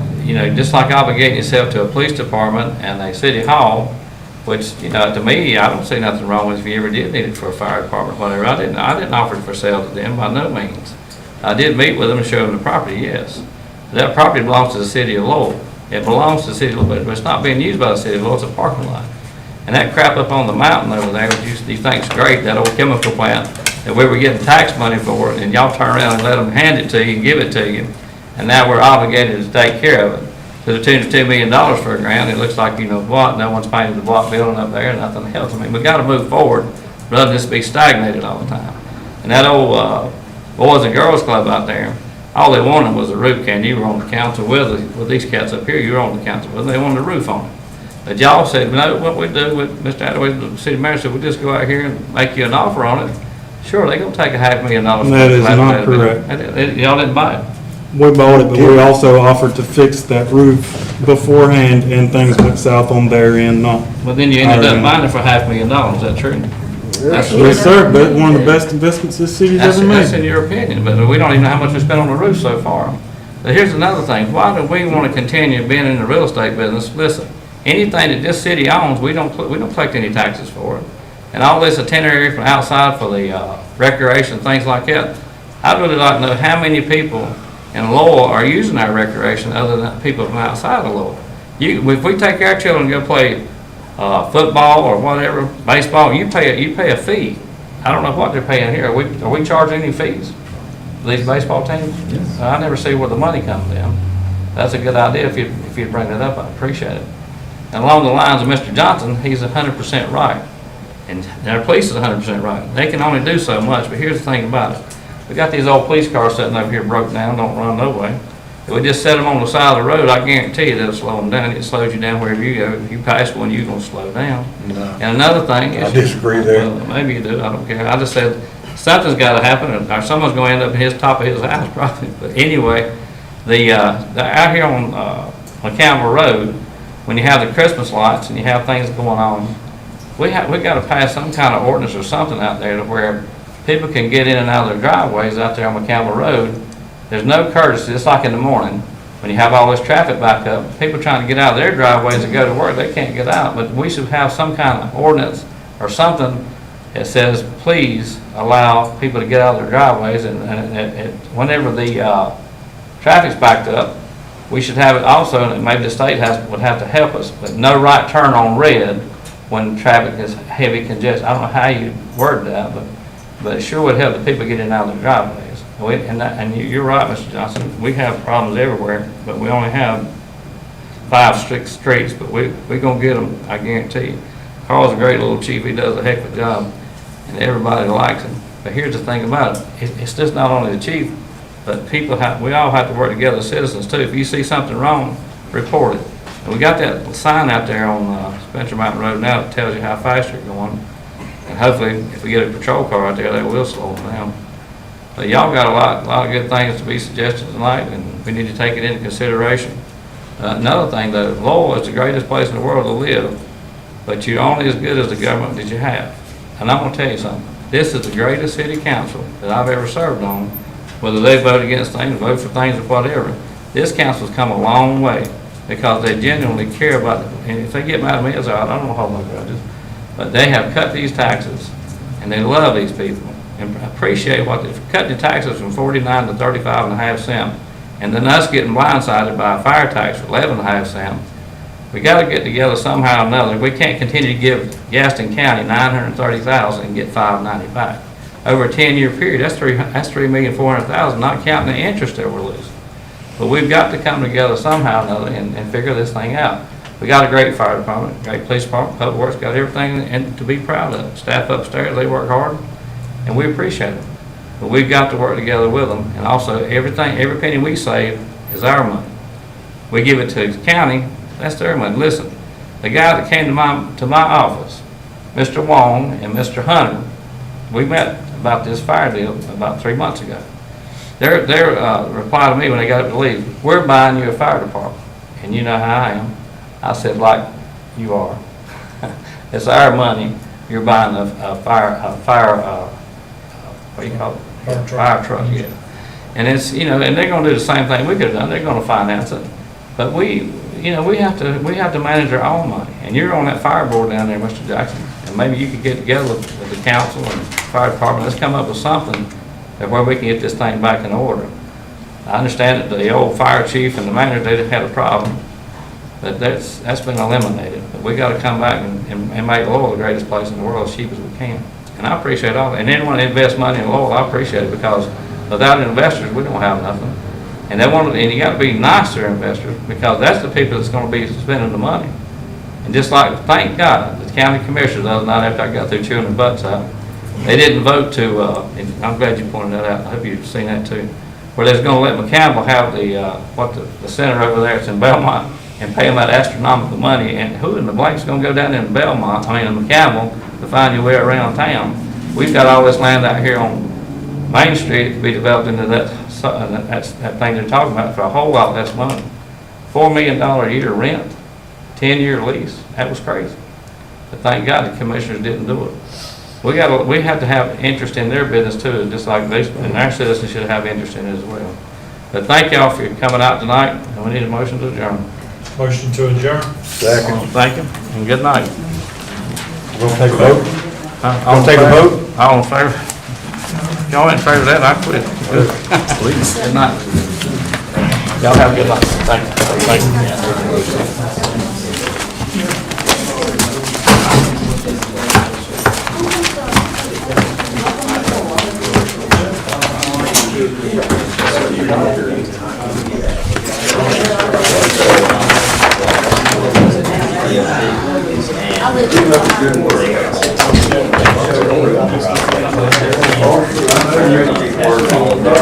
just like obligating yourself to a police department and a city hall, which, to me, I don't see nothing wrong with if you ever did need it for a fire department, whatever. I didn't offer it for sale to them by no means. I did meet with them and show them the property, yes. That property belongs to the city of Lowell. It belongs to the city of Lowell, but it's not being used by the city of Lowell, it's a parking lot. And that crap up on the mountain over there, which you think's great, that old chemical plant, that we were getting tax money for it, and y'all turn around and let them hand it to you and give it to you. And now we're obligated to take care of it. To the tune of $2 million for a grant, it looks like what, no one's painted the block building up there, nothing else. I mean, we gotta move forward rather than just be stagnated all the time. And that old Boys and Girls Club out there, all they wanted was a roof can. You were on the council with these cats up here, you were on the council with them, they wanted a roof on it. But y'all said, no, what we do with Mr. Attaway, the city manager said, we just go out here and make you an offer on it. Sure, they're gonna take $500,000. That is not correct. Y'all didn't buy it. We bought it, but we also offered to fix that roof beforehand, and things went south on their end, not. But then you ended our up end. buying it for $500,000, is that true? Yes, sir, but one of the best investments this city's That's, ever that's in made. your opinion, but we don't even know how much we spent on the roof so far. But here's another thing, why do we want to continue being in the real estate business? Listen, anything that this city owns, we don't collect any taxes for it. And all this itinerary from outside for the recreation, things like that, I'd really like to know how many people in Lowell are using our recreation other than people from outside of Lowell. If we take our children to go play football or whatever, baseball, you pay a fee. I don't know what they're paying here. Are we charging any fees for these baseball teams? Yes. I never see where the money comes in. That's a good idea if you'd bring that up. I appreciate it. And along the lines of Mr. Johnson, he's 100% right. And our police is 100% right. They can only do so much, but here's the thing about it. We got these old police cars sitting over here broke down, don't run no way. If we just set them on the side of the road, I guarantee you that'll slow them down. It slows you down wherever you go. If you pass one, you're gonna slow down. No. And another thing is. I disagree there. Well, maybe you do, I don't care. I just said, something's gotta happen, or someone's gonna end up in his top of his house probably. But anyway, out here on McCampbell Road, when you have the Christmas lights and you have things going on, we gotta pass some kind of ordinance or something out there to where people can get in and out of their driveways out there on McCampbell Road. There's no courtesy, just like in the morning, when you have all this traffic back up, people trying to get out of their driveways and go to work, they can't get out. But we should have some kind of ordinance or something that says, please allow people to get out of their driveways, and whenever the traffic's backed up, we should have it also, and maybe the state would have to help us, but no right turn on red when traffic is heavy congestion. I don't know how you word that, but it sure would help the people get in and out of their driveways. And you're right, Mr. Johnson, we have problems everywhere, but we only have 5 strict streets, but we're going to get them, I guarantee you. Carl's a great little chief, he does a heck of a job, and everybody likes him. But here's the thing about it, it's just not only the chief, but we all have to work together as citizens too. If you see something wrong, report it. And we got that sign out there on Spencer Mountain Road now that tells you how fast you're going. And hopefully, if we get a patrol car out there, they will slow them down. But y'all got a lot of good things to be suggested tonight, and we need to take it into consideration. Another thing though, Lowell is the greatest place in the world to live, but you're only as good as the government that you have. And I'm gonna tell you something, this is the greatest city council that I've ever served on, whether they vote against things, vote for things or whatever. This council's come a long way because they genuinely care about it. And if they get mad at me, it's all right, I don't hold no grudges. But they have cut these taxes, and they love these people, and appreciate what they've cut the taxes from 49 to 35.5 cents, and then us getting blindsided by a fire tax for 11.5 cents. We got to get together somehow or another. We can't continue to give Gaston County $930,000 and get $595 over a 10-year period. That's $3,400,000, not counting the interest that we're losing. But we've got to come together somehow or another and figure this thing out. We got a great fire department, great police department, public works, got everything and to be proud of. Staff upstairs, they work hard, and we appreciate them. But we've got to work together with them, and also every penny we save is our money. We give it to the county, that's their money. Listen, the guy that came to my office, Mr. Wong and Mr. Hunter, we met about this fire deal about 3 months ago. Their reply to me when they got up to leave, we're buying you a fire department. And you know how I am. I said, like you are. It's our money. You're buying a fire, what do you call it? Fire truck, yeah. And it's, and they're going to do the same thing we could have done. They're going to finance it. But we have to manage our own money. And you're on that fire board down there, Mr. Jackson. And maybe you could get together with the council and fire department. Let's come up with something that where we can get this thing back in order. I understand that the old fire chief and the manager, they had a problem. But that's been eliminated. But we got to come back and make Lowell the greatest place in the world as cheap as we can. And I appreciate all that. And anyone that invests money in Lowell, I appreciate it, because without investors, we don't have nothing. And you got to be nice to your investors, because that's the people that's going to be spending the money. And just like, thank God, the county commissioner the other night after I got through chewing their butts out, they didn't vote to, and I'm glad you pointed that out. I hope you've seen that too. Where they're going to let McCampbell have the center over there. It's in Belmont, and pay them that astronomical money. And who in the blank's going to go down in McCampbell to find your way around town? We've got all this land out here on Main Street to be developed into that that thing they're talking about for a whole lot less money. $4 million a year rent, 10-year lease, that was crazy. But thank God the commissioners didn't do it. We have to have interest in their business too, just like they, and our citizens should have interest in it as well. But thank y'all for coming out tonight, and we need a motion to adjourn. Motion to adjourn. Second. Thank you, and good night. We'll take a vote. All in Take a favor? vote? All in favor? If y'all ain't in favor of that, I quit. Good night. Y'all have a good night. Thank you. I live in